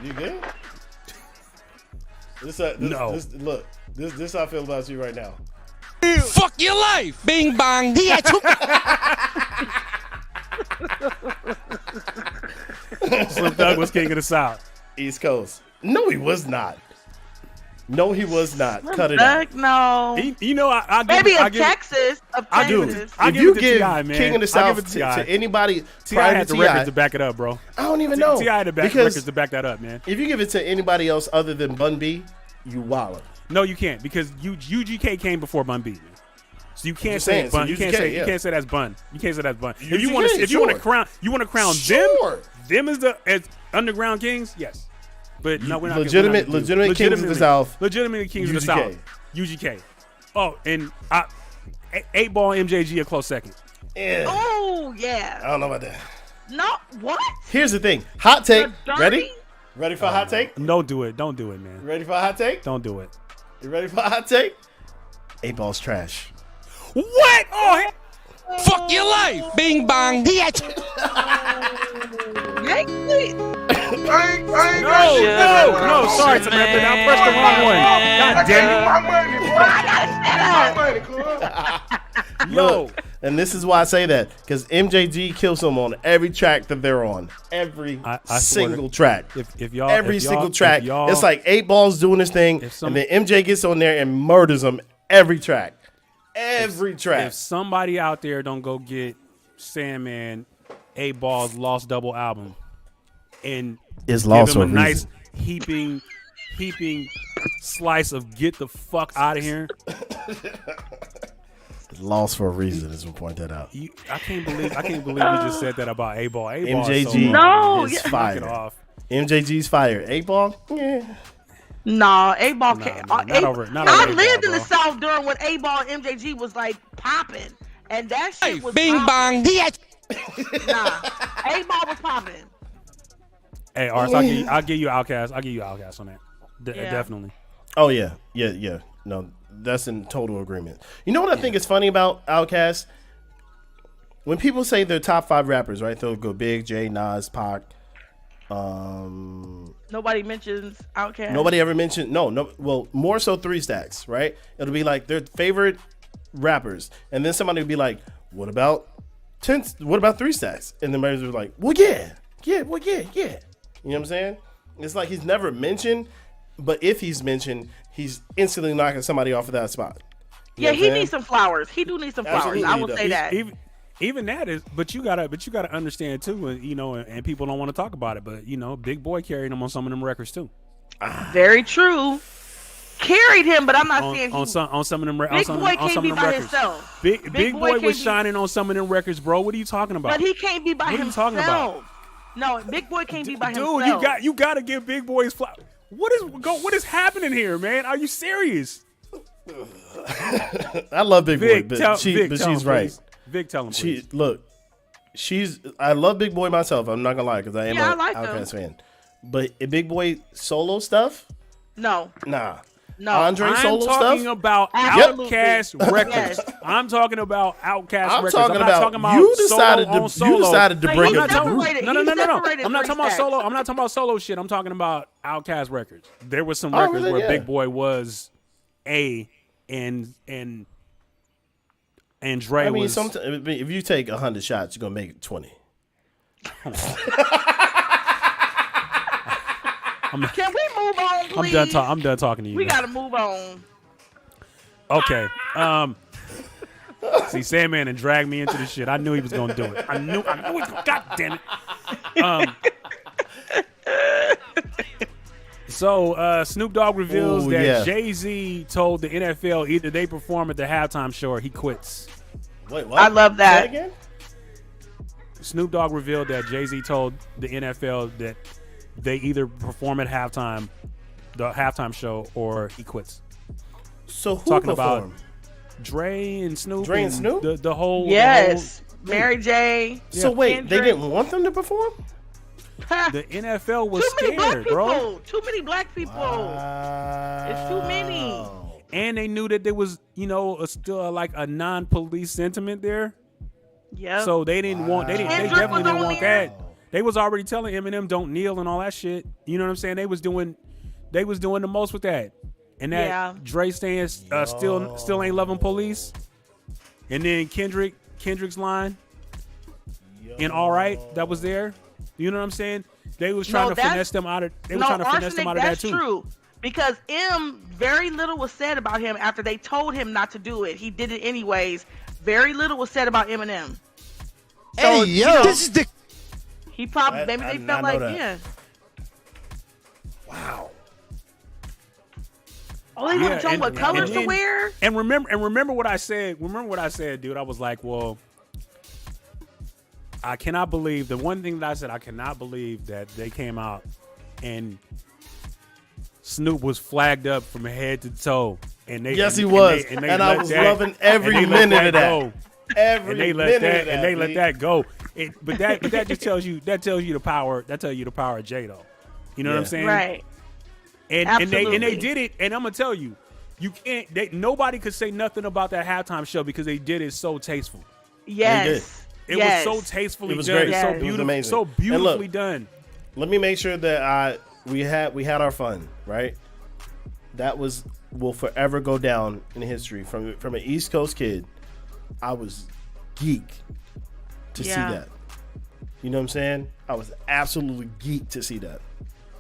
You good? No. This how I feel about you right now. Fuck your life. Bing bang. Slim Thug was king of the South. East Coast. No, he was not. No, he was not. Cut it out. Fuck no. You know, I give Maybe it, I of give it- Texas. Of I do. Texas. I If give you it to give T.I., man. King of the I South give it to to T.I. anybody T.I. had prior the to records T.I., to back it up, bro. I don't even know. T.I. had the because records to back that up, man. if you give it to anybody else other than Bun B, you wallow. No, you can't because UGK came before Bun B. Man. So you can't just say saying, so Bun. You can't UGK, say yeah. you can't say that's Bun. You can't say that's Bun. If you UGK, want to, if you want to sure. crown Sure. them as underground kings, yes. But no, we're not Legitimate kings of the South. Legitimate kings of the UGK. South. UGK. Oh, and 8 Ball MJG a close second. Yeah. Oh I yeah. don't know about that. No, what? Here's the thing. Hot take. The dirty? Ready? Ready for a hot take? Don't do it. Don't do it, man. Ready for a hot take? Don't do it. You ready for a hot take? 8-Ball's trash. What? Oh, Fuck your life. Bing bang. no. Sorry, Samantha. Now press the wrong one. God damn it. Yo. Look, and this is why I say that, because MJG kills him on every track that they're on. Every I single swear track. If y'all, Every if single y'all, track. if y'all, It's like 8-Ball's doing his thing, and then MJ gets on there and murders him every track. Every track. If somebody out there don't go get Sandman 8-Ball's Lost Double album and It's give lost him a for a nice reason. heaping slice of get the fuck out of here. It's lost for a reason, as we point that out. I can't believe you just said that about 8-Ball. 8-Ball MJG is is so fire. knock it off. MJG's fire. 8-Ball? Yeah. No, 8-Ball can't. Not over I 8-Ball, lived in the bro. South during when 8-Ball and MJG was like popping, and that shit was Bing popping. bang. Nah, 8-Ball was popping. Hey, Ars, I'll give you Outkast. I'll give you Outkast on that. Yeah. Definitely. Oh, yeah. Yeah. No, that's in total agreement. You know what I think is funny about Outkast? When people say they're top 5 rappers, right? They'll go Big, J, Nas, Pac. Nobody mentions Outkast. Nobody ever mentioned well, more so 3 Stacks, right? It'll be like their favorite rappers, and then somebody would be like, what about 3 Stacks? And then everybody's be like, well, yeah. You know what I'm saying? It's like he's never mentioned, but if he's mentioned, he's instantly knocking somebody off of that spot. You know Yeah, what he I'm needs some flowers. He do need some flowers. Absolutely I he will does. say that. Even that is, but you gotta understand too, and people don't want to talk about it, but Big Boy carried him on some of them records too. Very true. Carried him, but I'm not saying he. On some of them. Big Boy can't be by records. himself. Big Boy was can't be- shining on some of them records, bro. What are you talking about? But he can't be by What are you himself. talking about? No, Big Boy can't be by Dude, himself. you gotta give Big Boy's flowers. What is happening here, man? Are you serious? I love Big Boy, Vic, but tell she's him, right. please. Vic, tell him, please. I love Big Boy myself. I'm not gonna lie, because I am Yeah, an I like Outkast fan. But Big Boy solo stuff, No. nah. No. Andre I'm solo talking stuff. about Absolutely. Outkast records. Yes. I'm talking about Outkast I'm records. talking I'm not about talking about you solo decided on to solo. you decided to Like, bring he's up the group. separated. No. He's I'm separated not talking about 3 solo. stacks. I'm not talking about solo shit. I'm talking about Outkast records. There was some Oh, records really? where Yeah. Big Boy was A and Dre I mean, was. if you take 100 shots, you're gonna make it 20. Can we move on, please? I'm done talking to you. We man. gotta move on. Okay. See, Sandman and dragged me into the shit. I knew he was gonna do it. I knew he was gonna. God damn it. So Snoop Dogg reveals Ooh, that yeah. Jay-Z told the NFL either they perform at the halftime show or he quits. Wait, what? I love that. Say again? Snoop Dogg revealed that Jay-Z told the NFL that they either perform at the halftime show, or he quits. So who Talking performed? about Dre and Snoop. Dre and Snoop? The whole. Yes. Mary J. So wait, they Kendrick. didn't want them to perform? The NFL was Too many black scared, people. bro. Too many black people. It's too many. And they knew that there was, still like a non-police sentiment there. Yep. So they didn't want. They Kendrick definitely was didn't on want there. that. They was already telling Eminem don't kneel and all that shit. You know what I'm saying? They was doing the most with that. And that Yeah. Dre saying still ain't loving police. And then Kendrick's line. And all right, that was there. You know what I'm saying? They was trying to finesse them out of. They were trying to finesse them out of that too. That's true. Because very little was said about him after they told him not to do it. He did it anyways. Very little was said about Eminem. So, This is the. he probably maybe I they did felt not know like that. Wow. Oh, they want to tell him what colors to then- wear. And remember what I said. Remember what I said, dude. I was like, well, I cannot believe the one thing that I said. I cannot believe that they came out and Snoop was flagged up from head to toe. And they Yes, he and was. they And I let was that- loving every and they let minute of that. go. Every And they let minute that of that. and they let B. that go. But that just tells you the power of J though. You know what I'm saying? Right. And they did it. And I'm gonna tell you, you can't. Nobody could say nothing about that halftime show because they did it so tasteful. Yes. It was so tastefully done. Great. It's so It was beautiful. amazing. So beautifully And look, done. Let me make sure that we had our fun, right? That will forever go down in history. From an East Coast kid, I was geek to see that. You know what I'm saying? I was absolutely geek to see that.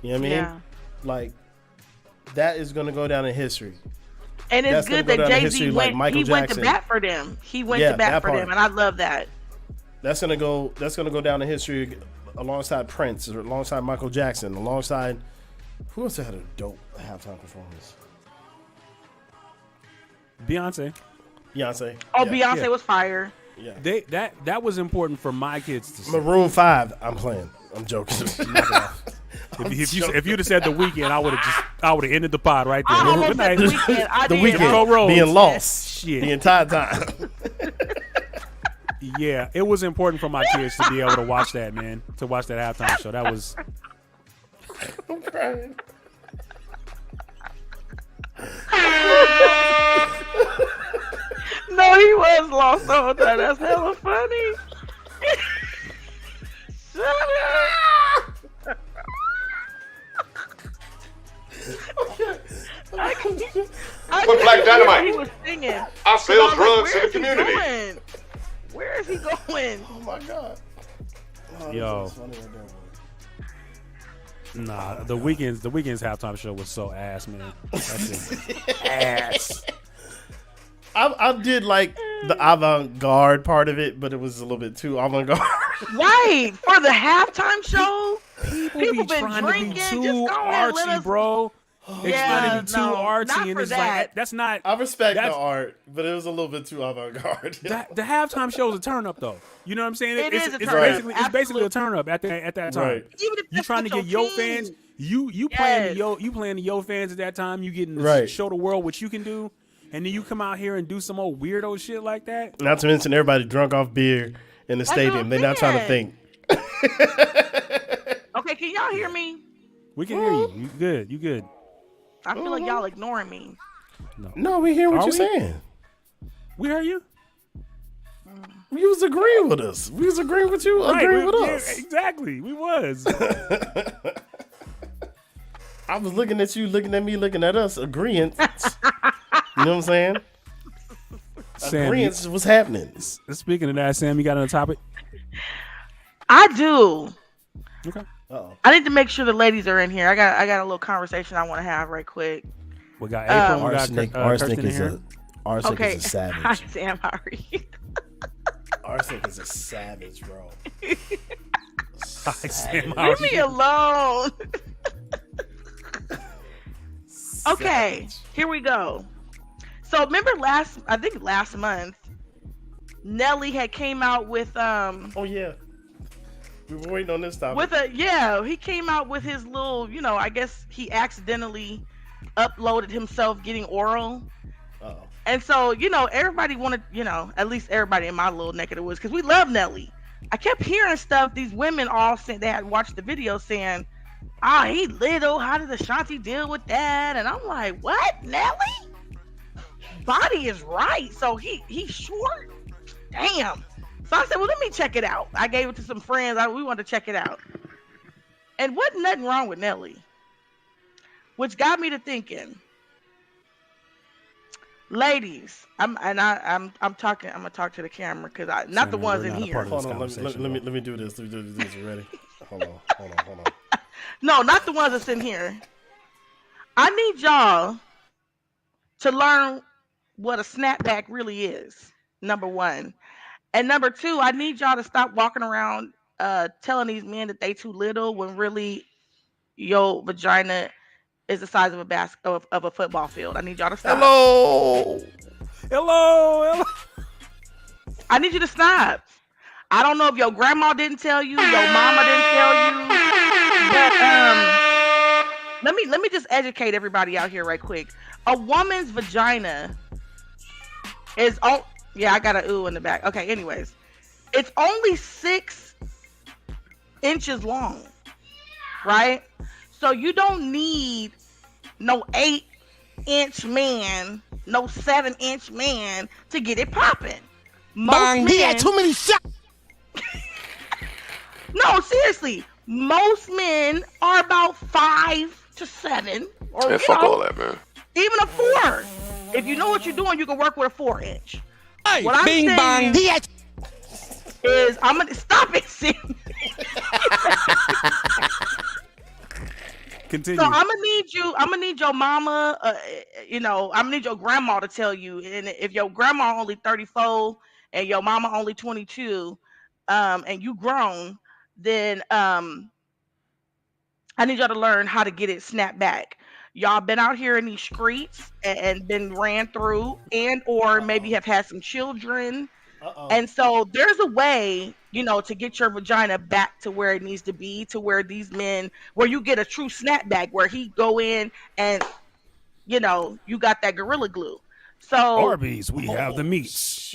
You know what I mean? Yeah. Like, that is going to go down in history. And it's good that Jay-Z went to bat for them. He went to bat for them, and I love that. That's gonna go down in history alongside Prince, or alongside Michael Jackson, alongside who else had a dope halftime performance? Beyonce. Oh, Beyonce was fire. Yeah. That was important for my kids to see. Maroon 5. I'm playing. I'm joking. If you'd have said The Weeknd, I would have ended the pod right there. I almost said The Weeknd. I The did. Weeknd being lost Shit. the entire time. Yeah, it was important for my kids to be able to watch that, man. To watch that halftime show. That was. I'm crying. No, he was lost the whole time. That's hella funny. Shut up. Put Black Dynamite. He was singing. I sell was drugs like, to the community. Where is he going? Oh my god. Yo. This is funny right there, boy. Nah, the Weeknd's halftime show was so ass, man. That's it. Ass. I did like the avant-garde part of it, but it was a little bit too avant-garde. Right, for the halftime show, People been trying drinking. to be Just too go ahead, let artsy, us- bro. They're trying to be too artsy, not and for it's that. like that's not. I respect the That's- art, but it was a little bit too avant-garde. The halftime show is a turn up, though. You know what I'm saying? It is a it's turn up. basically it's basically a turn up at that time. Right. Even if You that's trying to with get your yo team. fans. You playing the yo fans at that time. You getting to Right. show the world what you can do, and then you come out here and do some old weirdo shit like that. Not to mention everybody drunk off beer in the stadium. They're not trying to think. Okay, can y'all hear me? We can hear you. You good? You good? I feel like y'all ignoring me. No, we hear what Are you're we? saying. We heard you. You was agreeing with us. We was agreeing with you, agreeing with yeah, us. exactly. We was. I was looking at you, looking at me, looking at us, agreeing. You know what I'm saying? Sam, Agreeing was happening. speaking of that, Sam, you got another topic? I do. Okay. Uh-oh. I need to make sure the ladies are in here. I got a little conversation I want to have right quick. We got April. We got Arsenic Kirsten in is here. Arsenic Okay. is a savage. Hi, Sam. How are you? Arsenic is a savage, bro. Hi, Sam. How are Leave me you? alone. Okay, here we go. So remember last month, Nelly had came out with Oh yeah. We were waiting on this topic. he came out with his little, I guess he accidentally uploaded himself getting oral. Uh-oh. And so, everybody wanted, at least everybody in my little neck of the woods, because we love Nelly. I kept hearing stuff, these women all said they had watched the video saying, he little, how did Ashanti deal with that? And I'm like, what, Nelly? Body is right. So he's short? Damn. So I said, well, let me check it out. I gave it to some friends. We wanted to check it out. And wasn't nothing wrong with Nelly. Which got me to thinking, ladies, I'm talking. I'm gonna talk to the camera because not the ones in here. Hold on, let me do this. Let me do this. You ready? Hold on. No, not the ones that's in here. I need y'all to learn what a snapback really is. Number one, and number two, I need y'all to stop walking around telling these men that they too little when really your vagina is the size of a football field. I need y'all to stop. Hello. I need you to stop. I don't know if your grandma didn't tell you, your mama didn't tell you, but let me just educate everybody out here right quick. A woman's vagina is I got a ooh in the back. Okay, anyways. it's only 6 inches long, right? So you don't need no 8-inch man, no 7-inch man to get it popping. Bang, he had too many shots. No, seriously. Most men are about 5 to 7. Or, Man, fuck all that, man. Even a 4. If you know what you're doing, you can work with a 4-inch. Hey, What I'm bing saying bang. He had is I'm gonna stop it, Sam. Continue. So I'm gonna need your mama, I'm gonna need your grandma to tell you. And if your grandma only 34 and your mama only 22, and you grown, then I need y'all to learn how to get it snapped back. Y'all been out here in these streets and been ran through, and or maybe have had some children. And so there's a way, to get your vagina back to where it needs to be, to where these men, where you get a true snapback, where he go in and, you got that Gorilla Glue. So Arby's, we have the meats.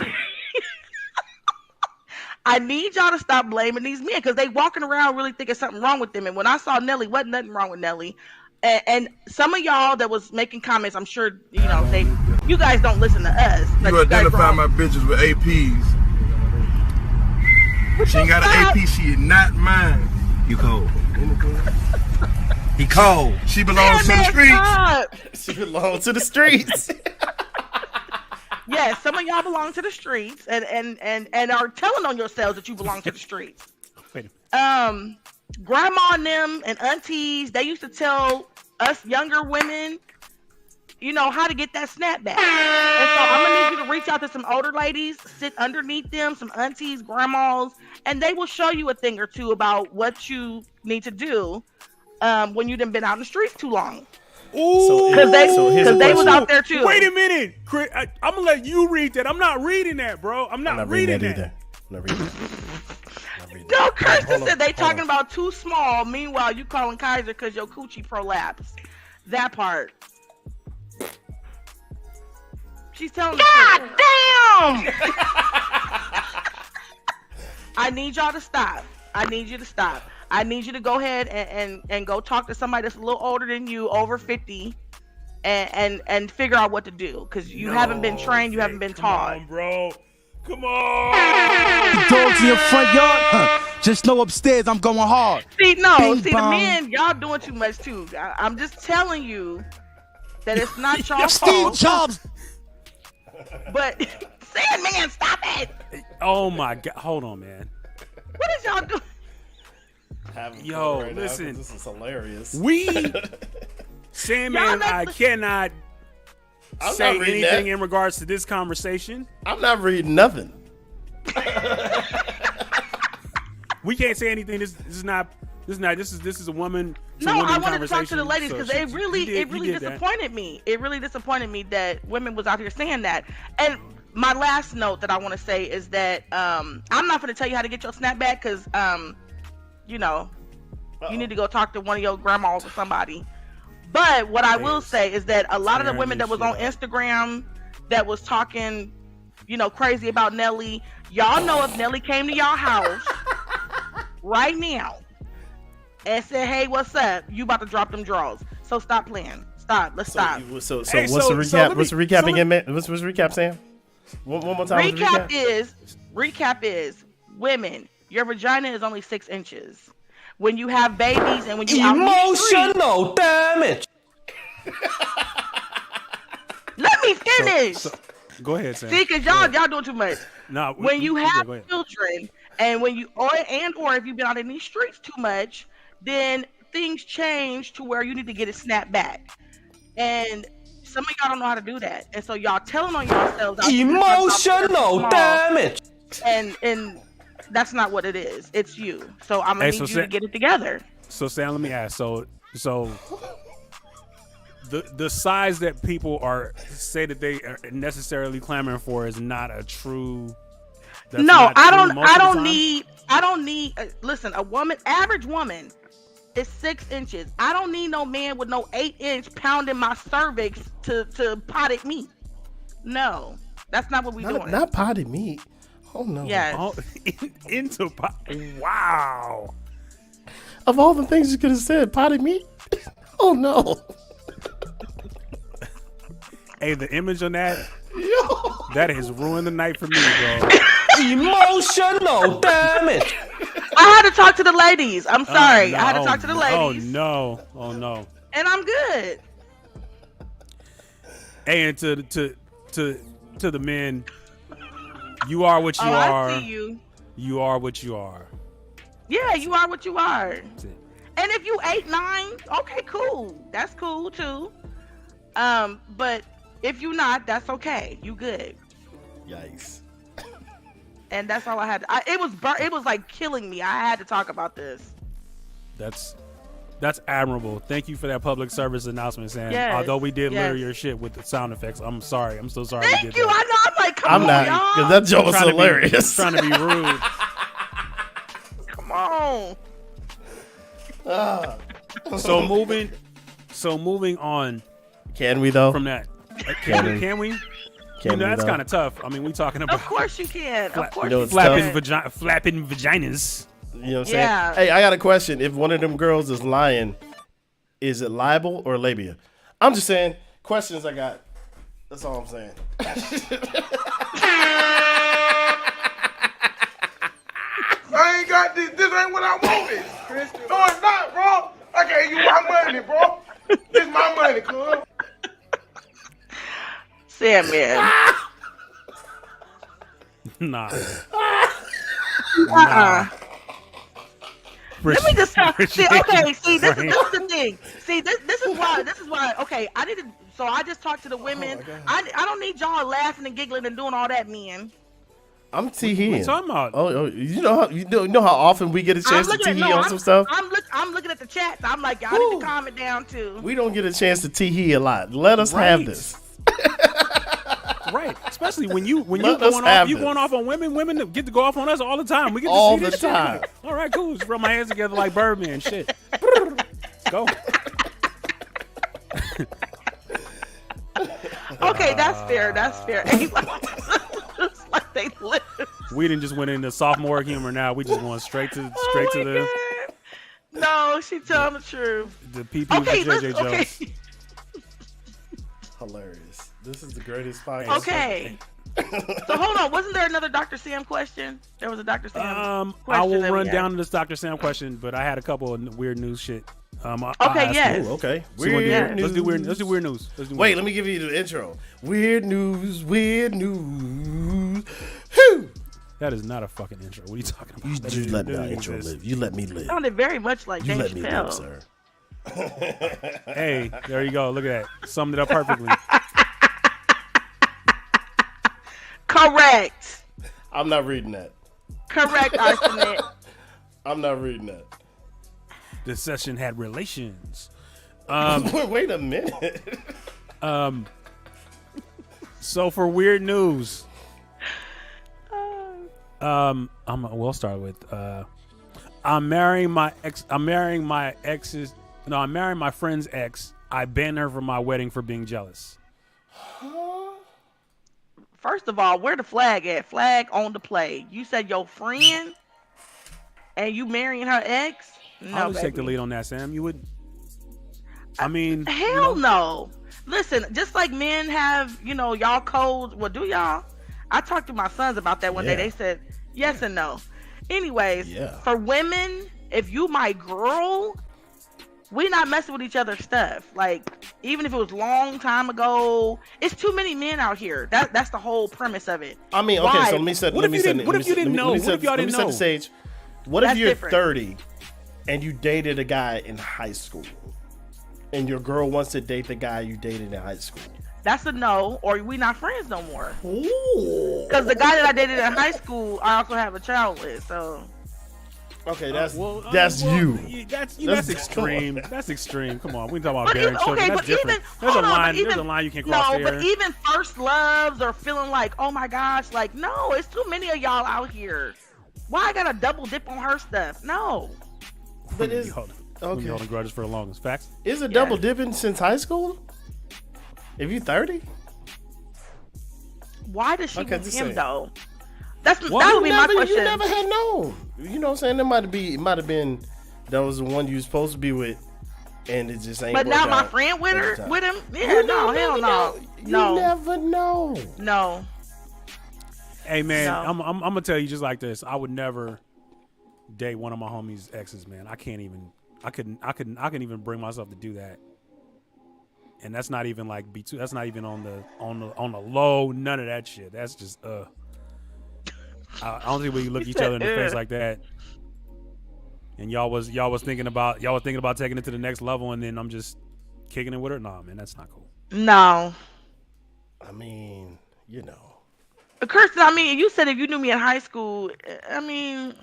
I need y'all to stop blaming these men because they walking around really thinking something wrong with them. And when I saw Nelly, wasn't nothing wrong with Nelly. And some of y'all that was making comments, I'm sure, you guys don't listen to us. But You identify my bitches with APs. She ain't got an AP, she is not mine. You cold. He cold. She belongs to the streets. She belongs to the streets. Yes, some of y'all belong to the streets and are telling on yourselves that you belong to the streets. Wait a minute. Grandma and them and aunties, they used to tell us younger women, how to get that snapback. And so I'm gonna need you to reach out to some older ladies, sit underneath them, some aunties, grandmas, and they will show you a thing or two about what you need to do when you've been out in the streets too long. Ooh, Because they was out there too. Wait a minute, Chris, I'm gonna let you read that. I'm not reading that, bro. I'm not reading that either. I'm not reading that. No, Kirsten said they talking about too small. Meanwhile, you calling Kaiser because your coochie prolapsed. That part. She's telling God the truth. damn! I need y'all to stop. I need you to stop. I need you to go ahead and go talk to somebody that's a little older than you, over 50, and figure out what to do. Because you haven't been trained, you haven't been taught. Come on, bro. Come on. dogs in your front yard. Just know upstairs I'm going hard. See, Bing the bong. men, y'all doing too much too. I'm just telling you that it's not y'all Steve fault. Jobs. But Sandman, stop it! Oh my God. Hold on, man. What is y'all doing? Yo, Right now, listen. 'cause this is hilarious. We, Sandman and I cannot I'm say not reading anything that. in regards to this conversation. I'm not reading nothing. We can't say anything. This is a woman. No, woman I wanted to talk to the conversation, ladies so because she- it really you did that. disappointed me. It really disappointed me that women was out here saying that. And my last note that I want to say is that I'm not going to tell you how to get your snapback because you need to go talk to one of your grandmas or somebody. But what I will say is that a lot of the women that was on Instagram that was talking, crazy about Nelly, y'all know if Nelly came to y'all house right now and said, "Hey, what's up?" You about to drop them draws. So stop playing. Stop. Let's stop. So Hey, what's the recap? so let me- what's the recap so again, man? What's the recap, Sam? One more time. what's the Recap is women, your vagina is only 6 inches. When you have babies and when you out in the street, Emotional damage. let me finish. Go ahead, Sam. See, because y'all doing too much. No, When you have go ahead. children and when you or if you've been out in these streets too much, then things change to where you need to get it snapped back. And some of y'all don't know how to do that. And so y'all telling on yourselves out here Emotional small, damage. and that's not what it is. It's you. So I'm gonna Hey, need so you to get it together. So Sam, let me ask. So the size that people say that they are necessarily clamoring for is not a true. that's No, not I true don't. most I of the don't time? need. Listen, average woman is 6 inches. I don't need no man with no 8-inch pounding my cervix to pot at me. No, that's not what we doing. Not potted meat. Oh no. Yes. Oh, wow. Of all the things you could have said, potty meat. Oh no. Hey, the image on that, Yo. that has ruined the night for me, bro. Emotional damage. I had to talk to the ladies. I'm sorry. I had to talk to the ladies. Oh no. And I'm good. Hey, and to the men, you are what you are. I see you. You are what you are. Yeah, you are what you are. That's it. And if you 8'9", okay, cool. That's cool too. But if you not, that's okay. You good. Yikes. And that's all I had. It was like killing me. I had to talk about this. That's admirable. Thank you for that public service announcement, Sam. Yes, Although we did litter yes. your shit with the sound effects. I'm sorry. I'm so sorry we Thank did you. that. I know. I'm like, come I'm on, not, y'all. because that joke was Trying to be- hilarious. trying to be rude. Come on. So moving on Can we though? from that. Can we? Can we? Can we That's though? kind of tough. I mean, we talking about Of course you can. Of course You know, you it's can. flapping vaginas. You know what I'm saying? Yeah. Hey, I got a question. If one of them girls is lying, is it libel or labia? I'm just saying. Questions I got. That's all I'm saying. I ain't got this. This ain't what I wanted. No, it's not, bro. I gave you my money, bro. This my money, cuz. Sandman. Nah. Let me just see. Okay, see, this Right. is the thing. See, this is why. Okay, I need to. So I just talked to the women. I don't need y'all laughing and giggling and doing all that, men. I'm teeing. What you talking about? Oh, you know how often we get a chance to tee on some stuff. I'm looking at the chats. I'm like, y'all need to calm it down too. We don't get a chance to tee a lot. Let us have Right. this. Right, especially when you Let us have this. going off on women. Women get to go off on us all the time. We get to All see this the time. shit. All right, cool. Just rub my hands together like Birdman. Shit. Let's go. Okay, that's fair. That's fair. It's like they live. We didn't just went into sophomore humor. Now we just going straight to the No, she telling the truth. PP Okay, with JJ listen, okay. Jones. Hilarious. This is the greatest podcast. Okay. So hold on. Wasn't there another Dr. Sam question? There was a Dr. Sam question. I will that we run had. down to this Dr. Sam question, but I had a couple of weird news shit. Okay, yes. Ooh, okay. So we'll do- Weird let's do weird. news. Let's do weird news. Wait, let me give you the intro. Weird news. Weird news. Whew. That is not a fucking intro. What are you talking about? You That just is- let that my doesn't intro exist. live. You let me live. Sounded very much like You Dave let me live, Chappelle. sir. Hey, there you go. Look at that. Summed it up perfectly. Correct. I'm not reading that. Correct, Arsenic. I'm not reading that. This session had relations. Wait a minute. So for weird news, we'll start with I'm marrying my friend's ex. I banned her from my wedding for being jealous. First of all, where the flag at? Flag on the play. You said your friend and you marrying her ex? No, I'll just take the baby. lead on that, Sam. You would. I mean, Hell no. Listen, just like men have, y'all codes. Well, do y'all? I talked to my sons about that one day. Yeah. They said yes and no. Anyways, Yeah. for women, if you my girl, we not messing with each other's stuff. Like, even if it was long time ago, it's too many men out here. That's the whole premise of it. I mean, okay, Why? so let me set. What let if me you set- didn't- let what me if you set- didn't let me- know? let me What if set- y'all let me didn't set the know? stage. What if That's you're different. 30 and you dated a guy in high school, and your girl wants to date the guy you dated in high school? That's a no, or we not friends no more. Ooh. Because the guy that I dated in high school, I also have a child with. So Okay, that's you. That's- That's extreme. That's extreme. Come on, we talking about But bearing even, children. okay, That's but different. even There's a hold on, line. but even, There's a line you can cross no, there. but even first loves or feeling like, oh my gosh, like no, it's too many of y'all out here. Why I gotta double dip on her stuff? No, But is Hold okay. holding grudges for the longest. Facts. Is it double dipping since high school? If you 30, why does she Okay, want just him saying. though? that would be my question. You never had known. You know what I'm saying? It might have been that was the one you was supposed to be with, and it just ain't. But now my out friend with him. Yeah, you no, hell no. No. You never know. No. Hey man, No. I'm gonna tell you just like this. I would never date one of my homies' exes, man. I couldn't even bring myself to do that. And that's not even like that's not even on the low, none of that shit. That's just I don't think we look each other in the face like that. And y'all was thinking about taking it to the next level, and then I'm just kicking it with her. Nah, man, that's not cool. No. I mean, you know. Kirsten, I mean, you said if you knew me in high school, I mean.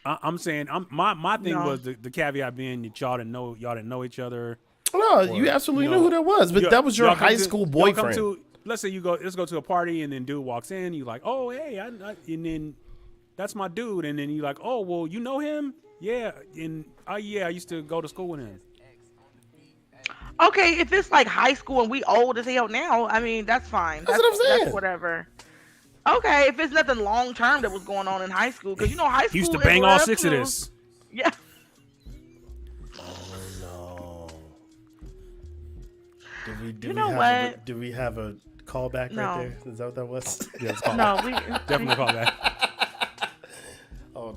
I'm saying my thing was the caveat being that y'all didn't know each other. No, you absolutely knew who that was, but that was your high school boyfriend. Let's say let's go to a party, and then dude walks in, you like, oh hey, and then that's my dude, and then you like, oh well, you know him, yeah, and yeah, I used to go to school with him. Okay, if it's like high school and we old as hell now, I mean that's fine. That's what I'm saying. That's whatever. Okay, if it's nothing long term that was going on in high school, because high school used to bang all six of this. Yeah. Did we have a callback right there? Is that what that was? Yeah, it's callback. No, we definitely callback. Oh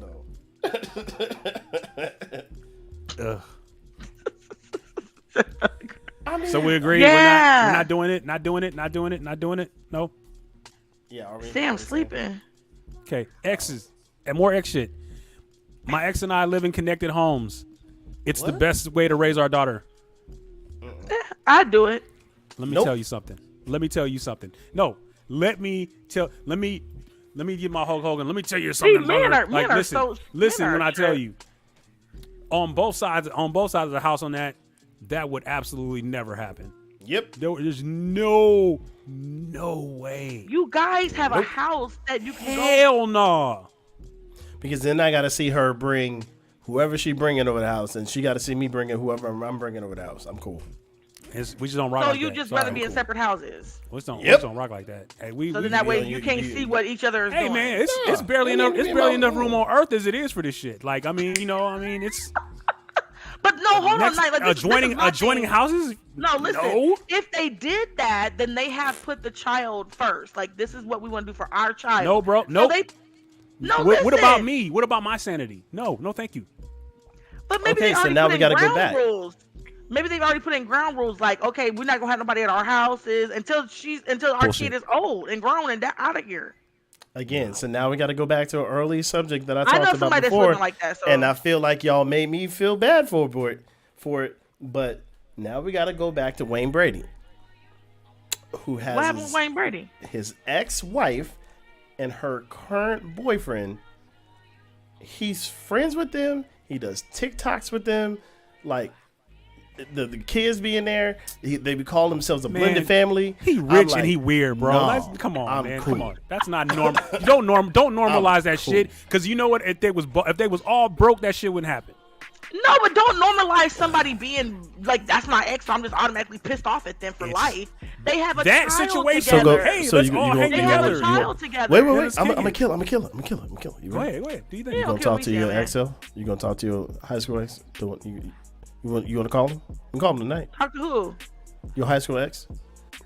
no. So we agree. Yeah. We're not doing it. Not doing it. No. Yeah. Sam sleeping. Okay. Exes and more ex shit. My ex and I live in connected homes. It's the best way to raise our daughter. I'd do it. Let me tell you something. No, let me get my Hulk Hogan. Let me tell you something. Listen when I tell you. On both sides of the house on that would absolutely never happen. Yep. There's no way. You guys have a house that you can Hell no. Because then I got to see her bring whoever she bringing over the house, and she got to see me bringing whoever I'm bringing over the house. I'm cool. We just don't rock so like that. So you just rather be in separate houses? We just don't rock like that. Hey, so then that way you can't see what each other is doing. Hey man, it's barely enough. It's barely enough room on Earth as it is for this shit. Like I mean, it's. But no, hold on, like adjoining houses. No, listen. No. If they did that, then they have put the child first. Like this is what we want to do for our child. No, bro. No. So what about me? What about my sanity? No, thank you. But maybe so now we got to go back. Rules. Maybe they've already put in ground rules like, okay, we're not gonna have nobody at our houses until our kid is old and grown and out of here. Again, so now we got to go back to an early subject that I talked about before, like that, so. And I feel like y'all made me feel bad for it. But now we got to go back to Wayne Brady, who has what happened with Wayne Brady? His ex-wife and her current boyfriend. He's friends with them. He does TikToks with them, like. The kids being there, they call themselves a blended family. He rich and he weird, bro. No, come on, man. Cool. Come on. That's not normal. Don't normalize that shit. Because you know what? If they was all broke, that shit wouldn't happen. No, but don't normalize somebody being like that's my ex, so I'm just automatically pissed off at them for life. They have a that child situation. Together. Let's all hang together. Have a child together. Wait. I'm gonna kill him. You go ahead. Do you think you gonna talk to your ex? You gonna talk to your high school ex? You want to call him? You can call him tonight. Talk to who? Your high school ex. You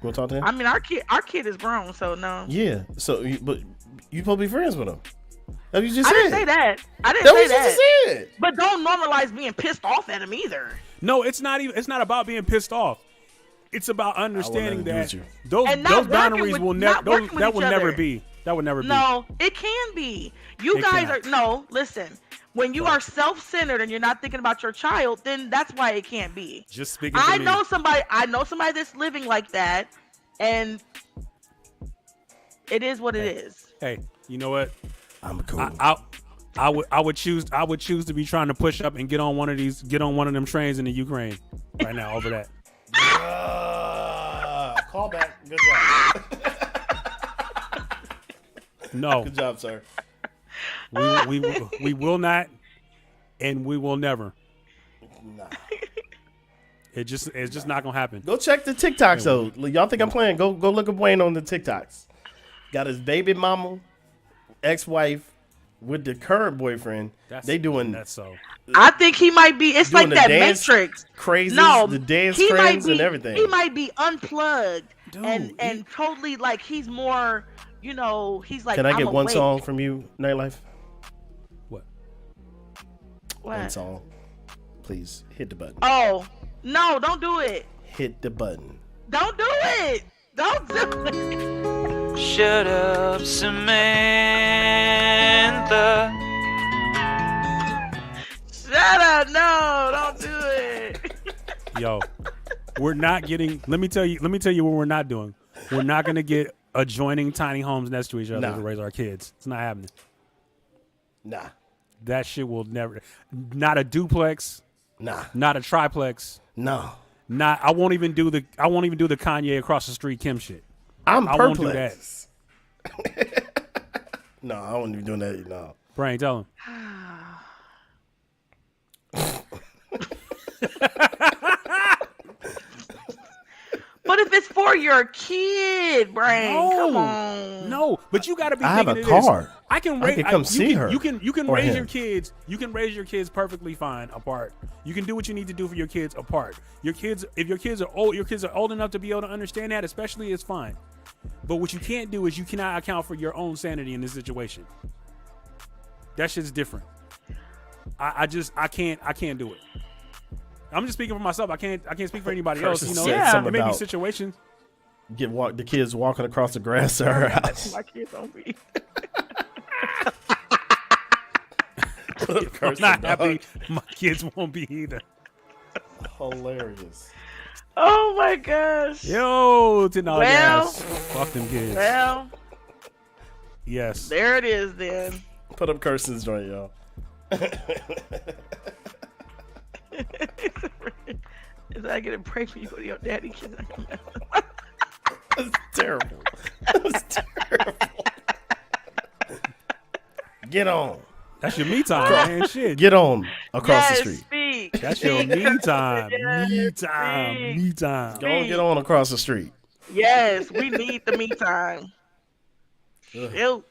want to talk to him? I mean, our kid is grown, so no. Yeah. So, but you supposed to be friends with him. That you just said. I didn't say that. I didn't say that. You just said. But don't normalize being pissed off at him either. No, it's not even. It's not about being pissed off. It's about understanding that those boundaries will never. That will never be. That would never be. No, it can be. You guys are no. Listen. When you are self-centered and you're not thinking about your child, then that's why it can't be. Just speaking. I know somebody that's living like that, and it is what it is. Hey, you know what? I'm cool. I would choose to be trying to push up and get on one of them trains in the Ukraine right now over that. Call back. Good job. No. Good job, sir. We will not, and we will never. Nah. It's just not gonna happen. Go check the TikToks though. Y'all think I'm playing? Go look up Wayne on the TikToks. Got his baby mama ex-wife with the current boyfriend. They doing that's so. I think he might be. It's like that dance Matrix crazes, No, the dance he might craze be. and everything. He might be unplugged Dude, and totally like he's more. You know, he's like. Can I get I'm one awake. song from you, Nytelife? What? One song, please. Hit the button. Oh no! Don't do it. Hit the button. Don't do it. Don't do it. Shut up, Samantha. Shut up! No, don't do it. Yo, we're not getting. Let me tell you what we're not doing. We're not gonna get adjoining tiny homes next to each other to raise our kids. It's not happening. Nah. That shit will never. Not a duplex. Nah. Not a triplex. No. Not. I won't even do the Kanye across the street Kim shit. I won't do that. No, I won't be doing that. No. Brian, tell him. But if it's for your kid, Brain, come on. No, but you got to be. I have thinking a of this. car. I can come see her. You can or raise him. your kids. You can raise your kids perfectly fine apart. You can do what you need to do for your kids apart. Your kids, if your kids are old enough to be able to understand that, especially, it's fine. But what you can't do is you cannot account for your own sanity in this situation. That shit's different. I can't do it. I'm just speaking for myself. I can't speak for anybody else. You know, it may be situations. The kids walking across the grass at her house. My kids don't be. I'm not happy. My kids won't be either. Hilarious. Oh my gosh. Yo, gas. Fuck them kids. Well, yes. There it is then. Put up Kirsten's joint, y'all. Is I gonna pray for you go to your daddy kids? That's terrible. That's terrible. Get on. That's your me time, man. Shit. Get on across the street. Speak. That's your me time. Yes, Me time. speak. Me time. Go and get on across the street. Yes, we need the me time. Shoot.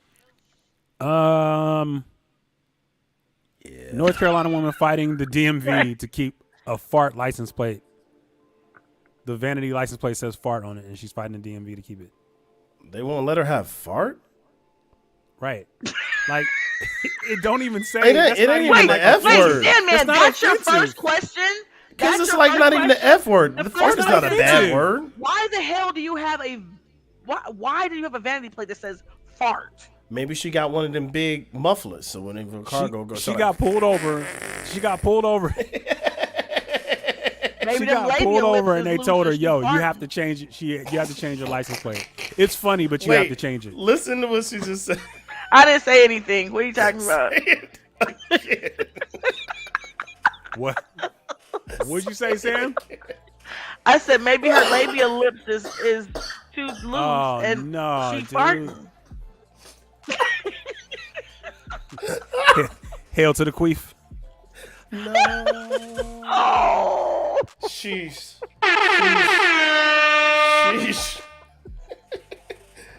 North Carolina woman fighting the DMV to keep a fart license plate. The vanity license plate says fart on it, and she's fighting the DMV to keep it. They won't let her have fart? Right. Like, it don't even say. It ain't even the F word. Sandman, that's your first question? Because it's like not even the F word. The fart is not a bad word. Why the hell do you have a why do you have a vanity plate that says fart? Maybe she got one of them big mufflers, so when the cargo goes, she got pulled over. She got pulled over. She got pulled over, and they told her, "Yo, you have to change it. You have to change your license plate." It's funny, but you have to change it. Listen to what she just said. I didn't say anything. What are you talking about? What? What'd you say, Sam? I said maybe her labial lips is too loose, and no, she farting. Hail to the queef. No. Oh. Sheesh.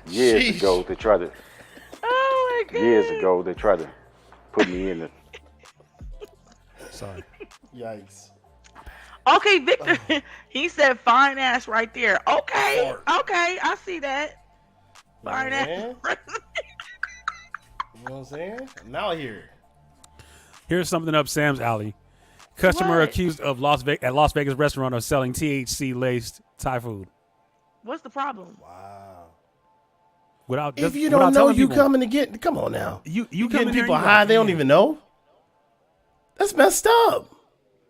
Years ago, they tried to. Oh my God. Years ago, they tried to put me in it. Sorry. Yikes. Okay, Victor. He said fine ass right there. Okay. Okay, I see that. Fine ass. You know what I'm saying? I'm out here. Here's something up Sam's alley. Customer accused of Las Vegas restaurant of selling THC laced Thai food. What's the problem? Wow. If you don't know, you coming to get. Come on now. You getting people high. They don't even know. That's messed up,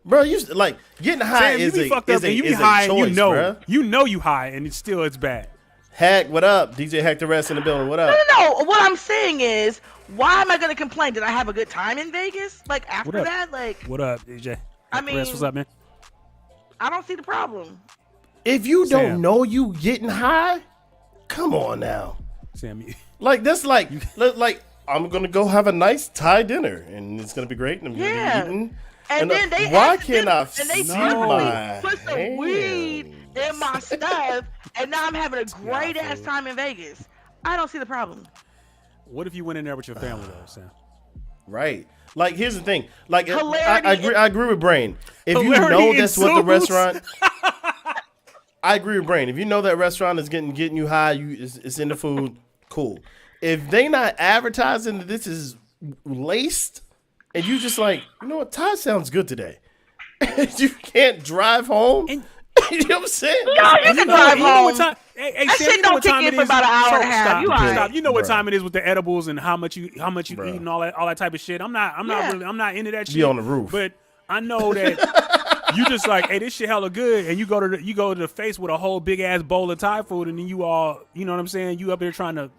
bro. You like getting high Sam, is you be fucked up and you be high and choice, bro. You know you high and it's bad. Hack, what up? DJ Hack the rest in the building. What up? No. What I'm saying is, why am I gonna complain? Did I have a good time in Vegas? Like after that, like. What up, DJ? I mean, what's up, man? I don't see the problem. If you don't know you getting high, come on now. Sam, like that's like I'm gonna go have a nice Thai dinner and it's gonna be great and I'm gonna be eating. And then they why can't I put some weed in my stuff, and now I'm having a great ass time in Vegas. I don't see the problem. What if you went in there with your family though, Sam? Right. Like, here's the thing. Like, Hilarity I agree with Brain. If you Hilarity know that's what the ensues. restaurant. I agree with Brain. If you know that restaurant is getting you high, it's in the food, cool. If they not advertising that this is laced, and you just like, you know what, Todd sounds good today. You can't drive home. And- you know what I'm saying? No, you can drive You know home. what time? Hey, That Sam, shit you know don't what kick time in it for is? about an hour and a half. Stop, You all right. stop. You know what Bruh. time it is with the edibles and how much you Bruh. eat and all that type of shit. I'm not into that shit. Be on the roof. But I know that you just like, hey, this shit hella good, and you go to the face with a whole big ass bowl of Thai food, and then you all, you know what I'm saying? You up there trying to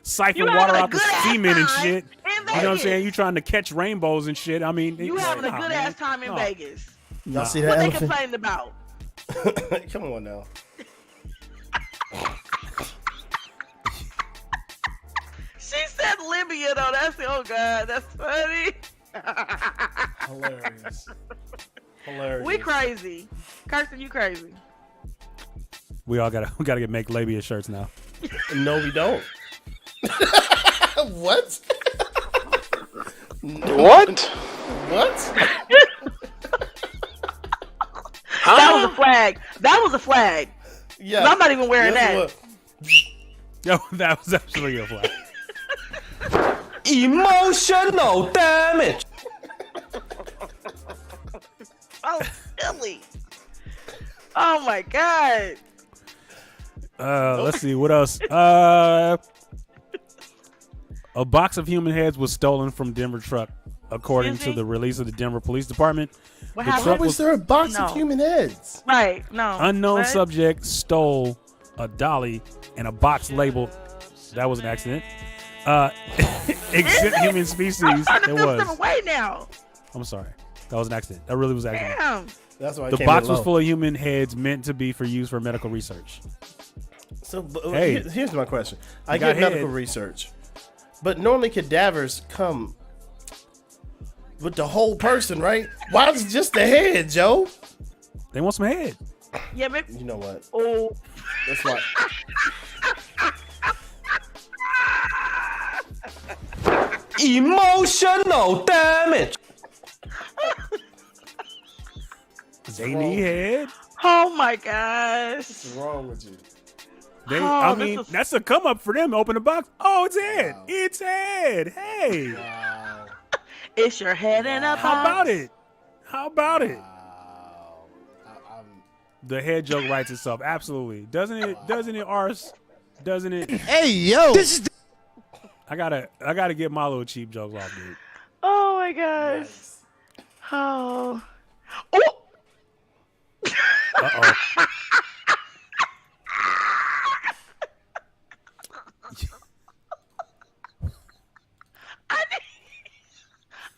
siphon You water having a out the good-ass semen and time shit. in You know what I'm Vegas. saying? You trying to catch rainbows and shit. I mean, You it's having like, a nah, good ass man. time in No. Vegas. Y'all see What that they elephant? complaining about? Come on now. She said Libya though. Oh god, that's funny. Hilarious. We crazy. Kirsten, you crazy. We gotta make labia shirts now. No, we don't. What? What? What? That was a flag. That was a flag. Yeah. I'm not even wearing that. What? Yo, that was actually a flag. Emotional damage. Oh, silly. Oh my god. Let's see what else. A box of human heads was stolen from Denver truck, according Excuse to me? the release of the Denver Police Department. What The happened? truck Why was there a box No. of human heads? Right. No. Unknown What? subject stole a dolly and a box labeled. That was an accident. Exit human species. I'm starting It to feel was. some way now. I'm sorry. That was an accident. That really was an accident. Damn. That's why I The came box in was low. full of human heads meant to be for use for medical research. So Hey. here's my question. I got get medical head. research, but normally cadavers come with the whole person, right? Why is it just the head, Joe? They want some head. Yeah, maybe. You know what? Oh. That's why. Emotional damage. They need head. Oh my gosh. What's wrong with you? They, Oh, I this mean, is- that's a come up for them. Open the box. Oh, it's head. Wow. It's head. Hey, Wow. It's your head in a box. how about it? How about it? Wow. I'm The head joke writes itself. Absolutely. Doesn't it? Doesn't it, Ars? Doesn't it? Hey, yo. This is I gotta get my little cheap jokes off, dude. Oh my gosh. Oh. Oh. Uh-oh.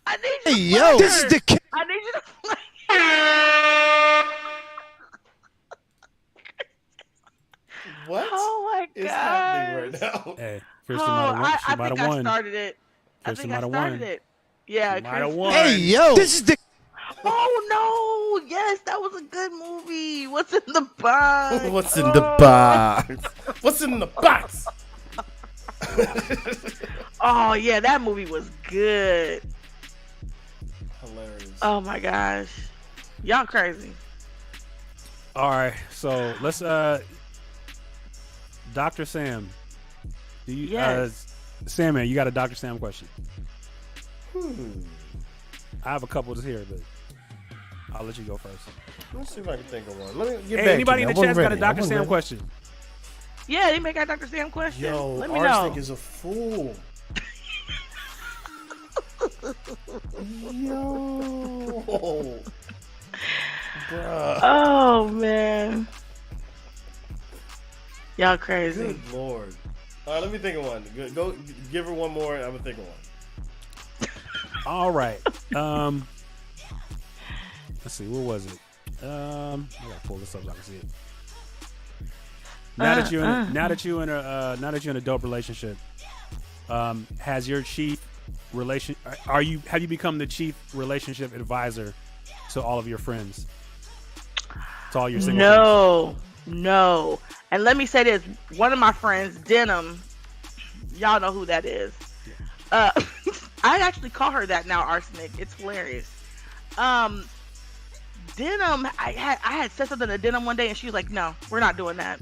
I need Hey, you to yo. play This is her. the kid. I need you to play. what Oh my is gosh. happening right now? Hey, Oh, Kirsten might have won. I She might think have I won. started it. I Kirsten think I might have started won. it. Yeah, She might have Kirsten. won. Hey, yo. This is the. Oh no! Yes, that was a good movie. What's in the box? What's in the box? What's in the box? Oh yeah, that movie was good. Hilarious. Oh my gosh, y'all crazy. All right, so let's Dr. Sam. Do you Yes. Sam, man, you got a Dr. Sam question? I have a couple here, but I'll let you go first. Let's see if I can think of one. Let me get Hey, back anybody to in me. the I chat's wasn't got a ready. I Dr. wasn't Sam ready. question? Yeah, they make got Dr. Sam question. Yo, Let me Arsenic know. is a fool. Yo. Bruh. Oh man, y'all crazy. Good Lord. All right, let me think of one. Go give her one more. I'm gonna think of one. All right. Let's see. What was it? I gotta pull this up so I can see it. Now that you're in a dope relationship, has your chief relation? Have you become the chief relationship advisor to all of your friends? To all your single friends? No. And let me say this: one of my friends, Denim, Y'all know who that is. I actually call her that now, Arsenic. It's hilarious. Denim, I had said something to Denim one day, and she was like, "No, we're not doing that."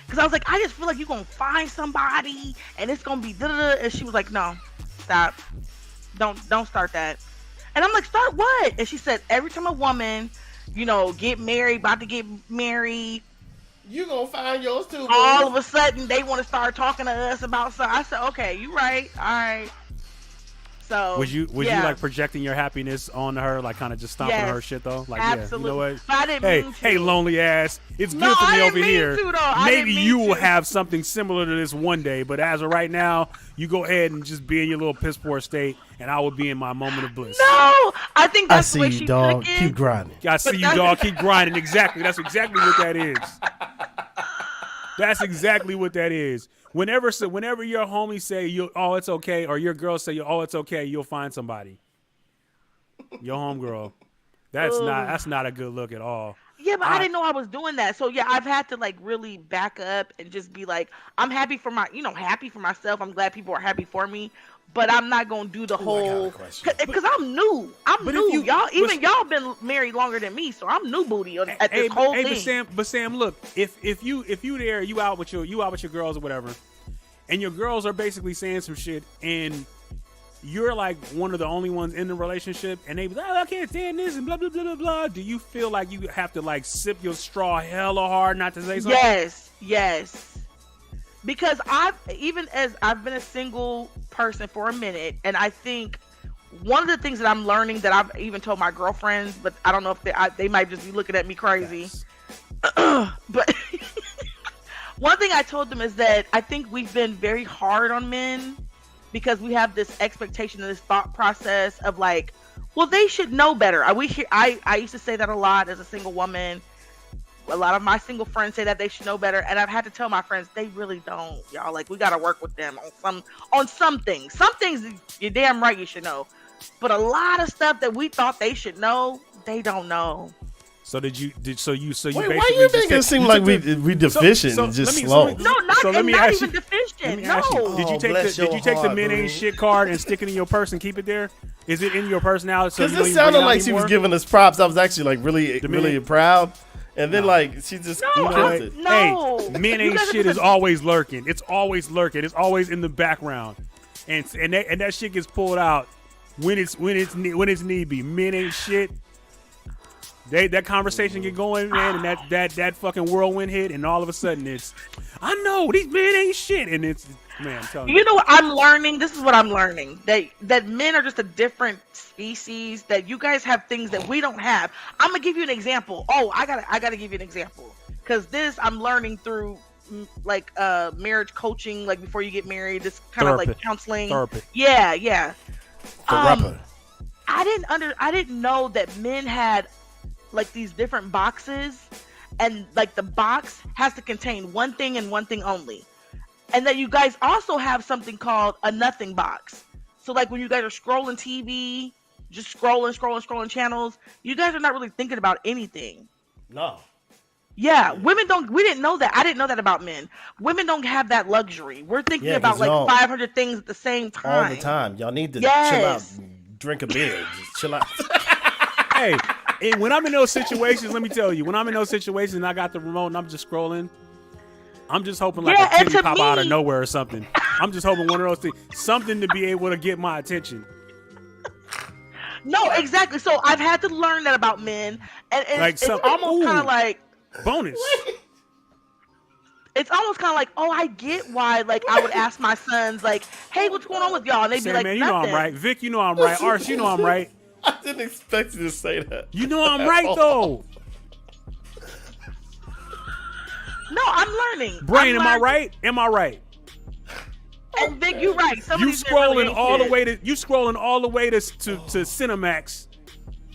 Because I was like, I just feel like you're gonna find somebody, and it's gonna be da-da-da. And she was like, "No, stop, don't start that." And I'm like, "Start what?" And she said, "Every time a woman, get married, about to get married, you gonna find yours too. All of a sudden, they want to start talking to us about something." I said, "Okay, you right, all right." So was you like projecting your happiness on her, like kind of just stomping her shit though? Like, absolutely. Yeah, you know what? But I didn't mean to. Hey, lonely ass. It's good for me over here. Maybe you will have something similar to this one day, but as of right now, you go ahead and just be in your little piss poor state, and I will be in my moment of bliss. No, I think that's the way she dog. took it. Keep grinding. I see you, dog. Keep grinding. Exactly. That's exactly what that is. That's exactly what that is. Whenever your homies say it's okay, or your girls say it's okay, you'll find somebody. Your homegirl. That's not a good look at all. Yeah, but I didn't know I was doing that. So yeah, I've had to like really back up and just be like, I'm happy for happy for myself. I'm glad people are happy for me, but I'm not gonna do the whole because I'm new. Y'all been married longer than me, so I'm new booty at this whole thing. But Sam, look, if you there, you out with your girls or whatever, and your girls are basically saying some shit, and you're like one of the only ones in the relationship, and they be like, I can't stand this and blah blah blah blah blah. Do you feel like you have to like sip your straw hella hard not to say something? Yes. Because I've been a single person for a minute, and I think one of the things that I'm learning that I've even told my girlfriends, but I don't know if they might just be looking at me crazy. Yes. But one thing I told them is that I think we've been very hard on men because we have this expectation and this thought process of like, well, they should know better. I used to say that a lot as a single woman. A lot of my single friends say that they should know better, and I've had to tell my friends they really don't, y'all. Like, we gotta work with them on some things. Some things you're damn right you should know, but a lot of stuff that we thought they should know, they don't know. So wait, why you make it seem like we deficient and just slow? Not even deficient. No. Did you take the men ain't shit card and stick it in your purse and keep it there? Is it in your personality? Because it sounded like she was giving us props. I was actually like really proud. And then she just it. No. Hey, men ain't shit is always lurking. It's always lurking. It's always in the background, and that shit gets pulled out when it's need be. Men ain't shit. That conversation get going, man, and that fucking whirlwind hit, and all of a sudden I know these men ain't shit, and it's man. I'm telling you. You know what I'm learning? This is what I'm learning. That men are just a different species. That you guys have things that we don't have. I'm gonna give you an example. Oh, I gotta give you an example because this I'm learning through like marriage coaching, like before you get married. This kind of like counseling. Therapy. Yeah. I didn't know that men had like these different boxes, and like the box has to contain one thing and one thing only. And then you guys also have something called a nothing box. So like when you guys are scrolling TV, just scrolling channels, you guys are not really thinking about anything. No. Yeah, women don't. We didn't know that. I didn't know that about men. Women don't have that luxury. We're thinking about like 500 things at the same time. All the time. Y'all need to chill out, drink a beer, just chill out. Hey, and when I'm in those situations, let me tell you, when I'm in those situations and I got the remote and I'm just scrolling, I'm just hoping like a titty pop out of nowhere or something. I'm just hoping one of those things, something to be able to get my attention. No, exactly. So I've had to learn that about men, and like it's almost kind of like bonus. It's almost kind of like, oh, I get why. Like I would ask my sons, like, "Hey, what's going on with y'all?" And they'd be like, "Man, you nothing. know I'm right." Vic, you know I'm right. Ars, you know I'm right. I didn't expect you to say that. You know I'm right though. No, I'm learning. Brain, am I right? Am I right? And Vic, you're right. You scrolling all the way to Cinemax.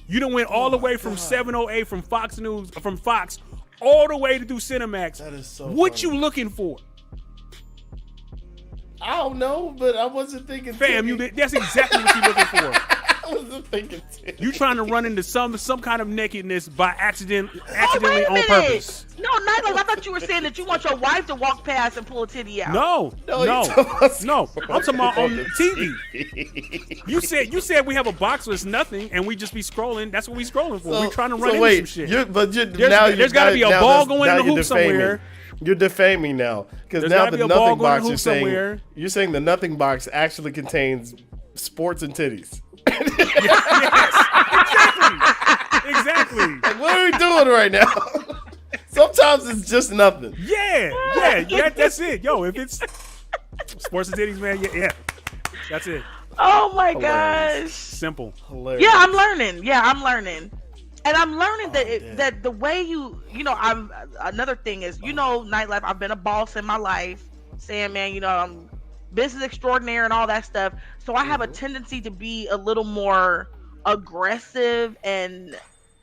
You done went all the way from 708 from Fox News from Fox all the way to do Cinemax. That is so what funny. You looking for? I don't know, but I wasn't thinking. Fam, that's exactly what you looking for. You trying to run into some kind of nakedness by accidentally wait a on minute. purpose. No, Nytelife, I thought you were saying that you want your wife to walk past and pull a titty out. No. I'm talking about on TV. You said we have a box where it's nothing, and we just be scrolling. That's what we scrolling for. We're trying to run into some shit. There's got to be a ball going in the hoop somewhere. You're defaming now, because now the nothing box you're saying the nothing box actually contains sports and titties. Exactly. Like, what are we doing right now? Sometimes it's just nothing. Yeah, that's it. Yo, if it's sports and titties, man, yeah, that's it. Oh my gosh. Simple. Hilarious. Yeah, I'm learning. And I'm learning that the way I'm another thing is, Nytelife, I've been a boss in my life, Sandman, I'm business extraordinaire and all that stuff. So I have a tendency to be a little more aggressive and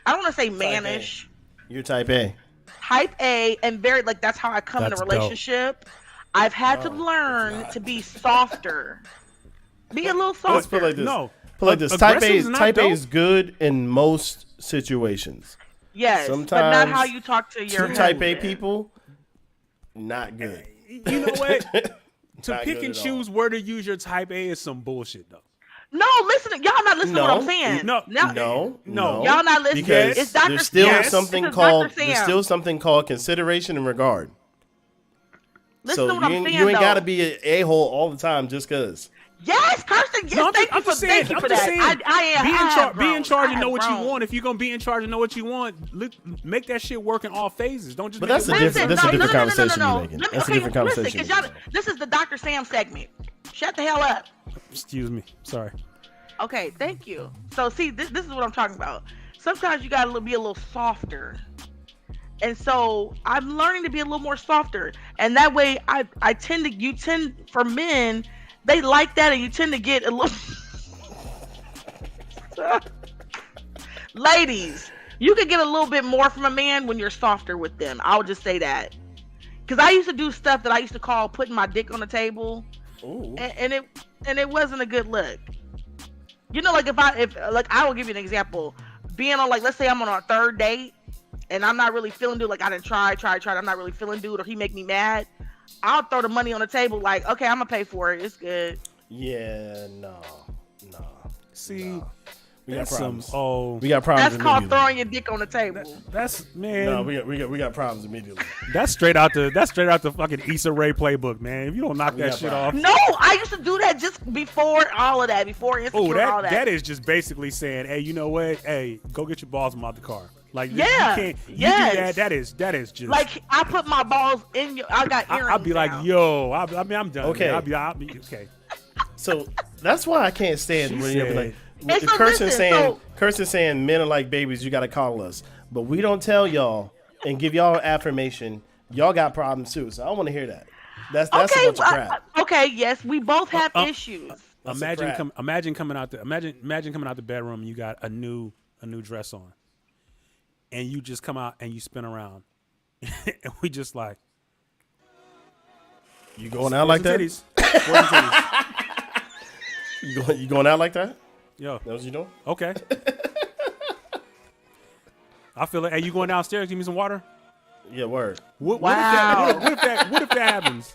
I don't want to say mannish. You're type A. Type A, and very that's how I come in a relationship. Dope. I've had to learn to be softer. Be a little softer. Let's put it like this. No. Put like this. Type A is good in most situations. Yes, sometimes, but not how you talk to your Type A people. Not good. You know what? To pick and choose where to use your Type A is some bullshit, though. No, listen, y'all not listening to what I'm saying. No. Y'all not listening. Because it's Dr. There's still Sam. something called consideration and regard. Listen to what I'm saying, you ain't got to be an a-hole all the time just because. Yes, Kirsten. Yes, thank you for that. I am. Be in charge and know what you want. If you're gonna be in charge and know what you want, make that shit work in all phases. Don't just. But that's a different conversation you're making. That's a different conversation. Listen, this is the Dr. Sam segment. Shut the hell up. Excuse me. Sorry. Okay, thank you. So see, this is what I'm talking about. Sometimes you gotta be a little softer. And so I'm learning to be a little more softer. And that way you tend for men, they like that, and you tend to get a little. Ladies, you can get a little bit more from a man when you're softer with them. I'll just say that. Because I used to do stuff that I used to call putting my dick on the table. And it wasn't a good look. If I will give you an example. Being on, let's say I'm on a third date and I'm not really feeling dude, I didn't try, I'm not really feeling dude, or he make me mad. I'll throw the money on the table, okay, I'm gonna pay for it. It's good. Yeah, no. See, we got problems. We got problems. That's called throwing your dick on the table. That's man. No, we got problems immediately. That's straight out the fucking Issa Rae playbook, man. If you don't knock that shit off. No, I used to do that just before all of that, before Insecure and all that. That is just basically saying, hey, you know what? Hey, go get your balls out the car. You can't. You do that. That is just. I put my balls in your. I got earrings. I'll be like, yo. I'm done. Okay. I'll be okay. So that's why I can't stand when you're like. Kirsten saying men are like babies, you gotta call us. But we don't tell y'all and give y'all affirmation. Y'all got problems too. So I want to hear that. That's a bunch of crap. Okay, yes, we both have issues. Imagine coming out the bedroom and you got a new dress on. And you just come out and you spin around. And we just like, you going out like that? You going out like that? Yo. That's what you doing? Okay. I feel it. Hey, you going downstairs? Give me some water? Yeah, word. What if that happens?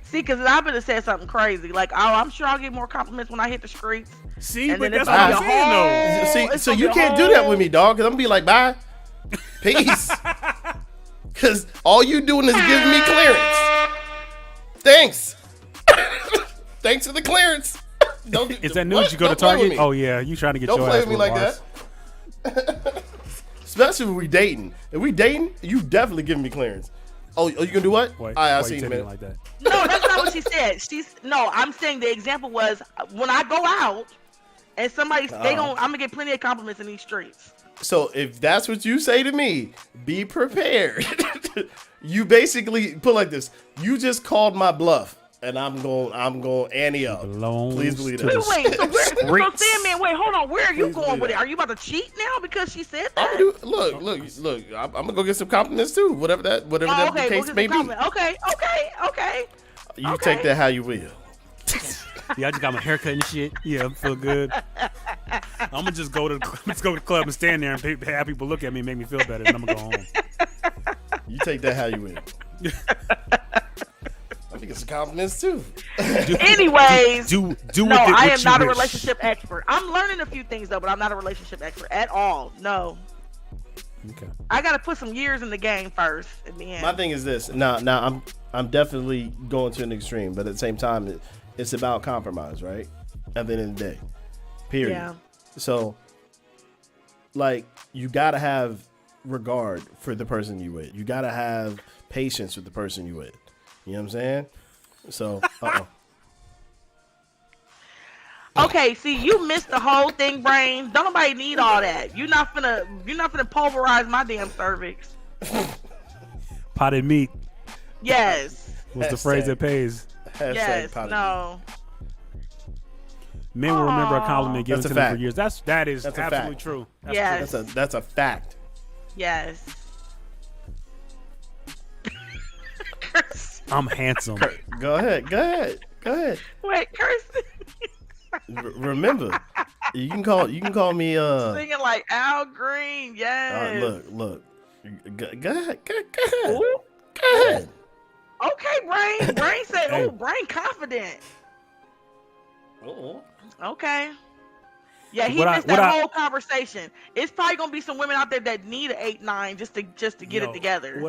See, because I'm going to say something crazy. I'm sure I'll get more compliments when I hit the streets. See, but that's what I'm saying, though. See, so you can't do that with me, dog, because I'm going to be like, bye. Peace. Because all you doing is giving me clearance. Thanks. Thanks for the clearance. Is that news? You go to Target? Oh yeah, you trying to get your ass. Don't play with me like that. Especially when we dating. If we dating, you definitely giving me clearance. Oh, you gonna do what? I see you, man. Like that. No, that's not what she said. I'm saying the example was when I go out and somebody I'm gonna get plenty of compliments in these streets. So if that's what you say to me, be prepared. You basically put like this. You just called my bluff. And I'm going ante up. Please believe that. Wait, so Sandman, hold on. Where are you going with it? Are you about to cheat now because she said that? Look. I'm gonna go get some compliments too. Whatever that case may be. Okay. You take that how you will. Yeah, I just got my haircut and shit. Yeah, I feel good. I'm gonna just go to the club and stand there and have people look at me and make me feel better, and I'm gonna go home. You take that how you win. I think it's a compliments too. Anyways, do no, I am not a wish. relationship expert. I'm learning a few things though, but I'm not a relationship expert at all. No. Okay. I gotta put some years in the game first. In the end. My thing is this. Now I'm definitely going to an extreme, but at the same time, it's about compromise, right? At the end of the day, period. Yeah. So, like, you gotta have regard for the person you with. You gotta have patience with the person you with. You know what I'm saying? So, Okay, see, you missed the whole thing, brain. Don't nobody need all that. You're not finna pulverize my damn cervix. Potted meat Yes. was the phrase that pays. Yes. potted No. Men will remember a compliment given That's to a them for fact. years. That is That's a absolutely fact. true. That's Yes. true. That's a fact. Yes. I'm handsome. Go ahead. Wait, curse. Remember, you can call me Singing like Al Green. Yes. look. Go ahead. Ooh. Go ahead. Okay, brain. Brain said, Hey. "Oh, brain confident." Okay. Yeah, he missed that whole conversation. It's probably gonna be some women out there that need an 8-9 just to get it together.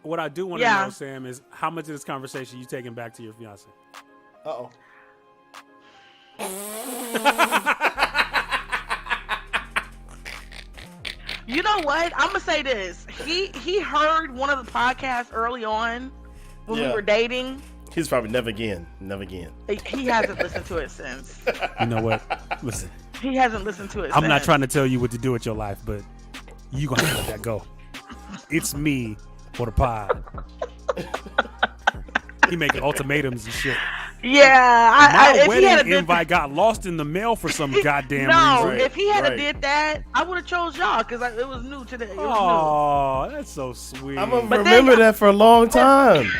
What I do want to Yeah. know, Sam, is how much of this conversation you taking back to your fiance? Uh-oh. You know what? I'm gonna say this. He heard one of the podcasts early on when we Yeah. were dating. He's probably never again. He hasn't listened to it since. You know what? Listen, He hasn't listened to it. I'm not since. trying to tell you what to do with your life, but you gonna have to let that go. It's me or the pod. He making ultimatums and shit. Yeah, My if he had wedding did invite got lost in the mail for some goddamn no, reason. if he had Right. did that, I would have chose y'all because it was new today. It was Oh, that's so sweet. I'm gonna But remember that for a long time.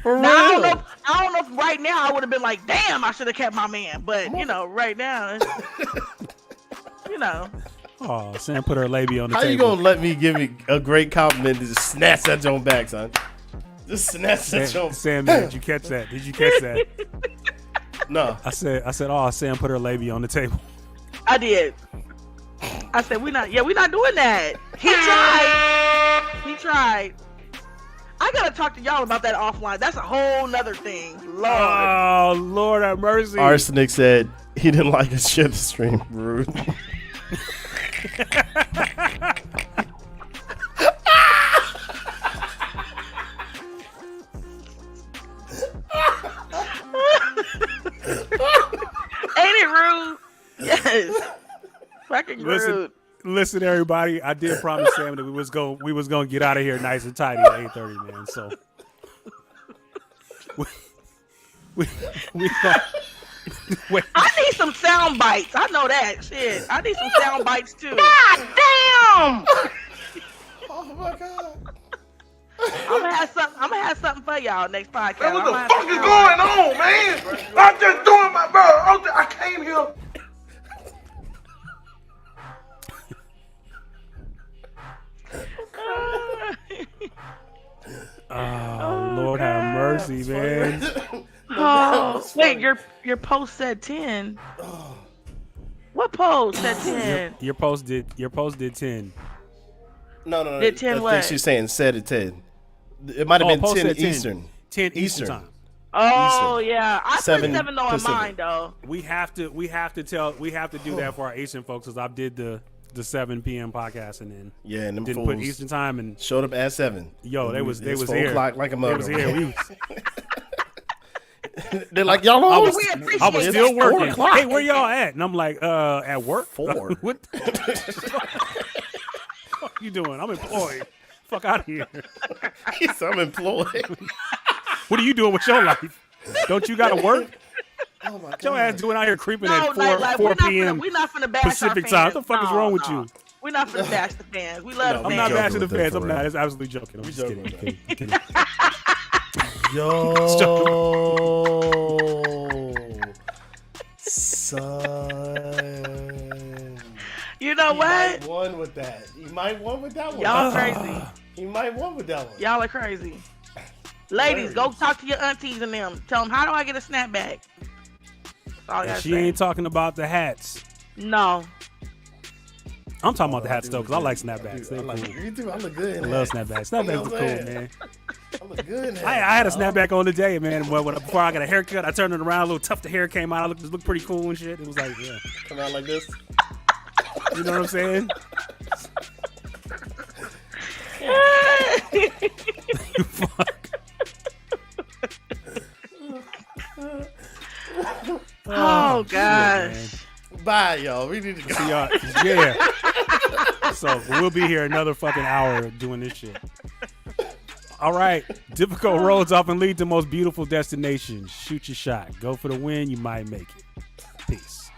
For new. Now, I don't real. know. I don't know if right now I would have been like, damn, I should have kept my man. But you know, right now, you know. Oh, Sam put her labia on the How table. you gonna let me give me a great compliment and just snatch that joint back, son? Just snatch that joint. Sam, did you catch that? Did you catch that? No. I said, oh, Sam put her labia on the table. I did. I said we're not doing that. He tried. I gotta talk to y'all about that offline. That's a whole nother thing. Lord. Oh, Lord have mercy. Arsenic said he didn't like his shit stream. Rude. Ain't it rude? Yes. Fucking rude. Listen, everybody. I did promise Sam that we was gonna get out of here nice and tidy at 8:30, man. So we wait. I need some sound bites. I know that shit. I need some sound bites too. God damn! Oh my god. I'm gonna have something for y'all next podcast. Man, what the I'ma have fuck some is sound going on, man? I'm just doing my bro. I came here. Oh, Lord have mercy, man. Oh, wait, your post said 10. What post said 10? Your post did 10. No. Did 10 I think what? she's saying set at 10. It might have been post 10 said 10. Eastern. 10 Eastern time. Oh Eastern. yeah, I put 7 7 on Pacific. mine though. We have to do that for our Eastern folks, because I did the 7 p.m. podcast and then Yeah, and them didn't fools put Eastern time, and showed up at 7. yo, they was It's 4 here. o'clock like a They mother. was here. We was, They're like, y'all I on? was, we appreciate I was that. still It's 4 working. o'clock. Hey, where y'all at? And I'm like, at work. 4. What? Fuck you doing? I'm employed. Fuck out of here. He's unemployed. What are you doing with your life? Don't you got to work? Oh my What your ass doing out here creeping No, at Nightlife, 4 we're p.m. not finna bash Pacific our time. fans. What the fuck is No, wrong with no. you? We're not finna bash the fans. We love No, the I'm fans. not joking bashing the with them fans. for I'm real. not. It's absolutely joking. I'm We just joking kidding. with Kidding. Yo, son. know He what? might won with that. He might won with that one. Y'all crazy. He might won with that one. Y'all are crazy. Ladies, go talk to your aunties and them. Tell them, how do I get a snapback? That's all I And gotta she say. ain't talking about the hats. No. I'm talking about the hats though, because I like snapbacks. I They like cool. you too. I look good. I love snapbacks. Snapbacks are cool, man. I look good. I had a snapback on today, man. Before I got a haircut, I turned it around a little tough. The hair came out. I looked pretty cool and shit. It was like, yeah. Come out like this. You know what I'm saying? You fuck. Oh, gosh. man. Bye, y'all. We need to go. See y'all. Yeah. So we'll be here another fucking hour doing this shit. All right. Difficult roads often lead to most beautiful destinations. Shoot your shot. Go for the win. You might make it. Peace.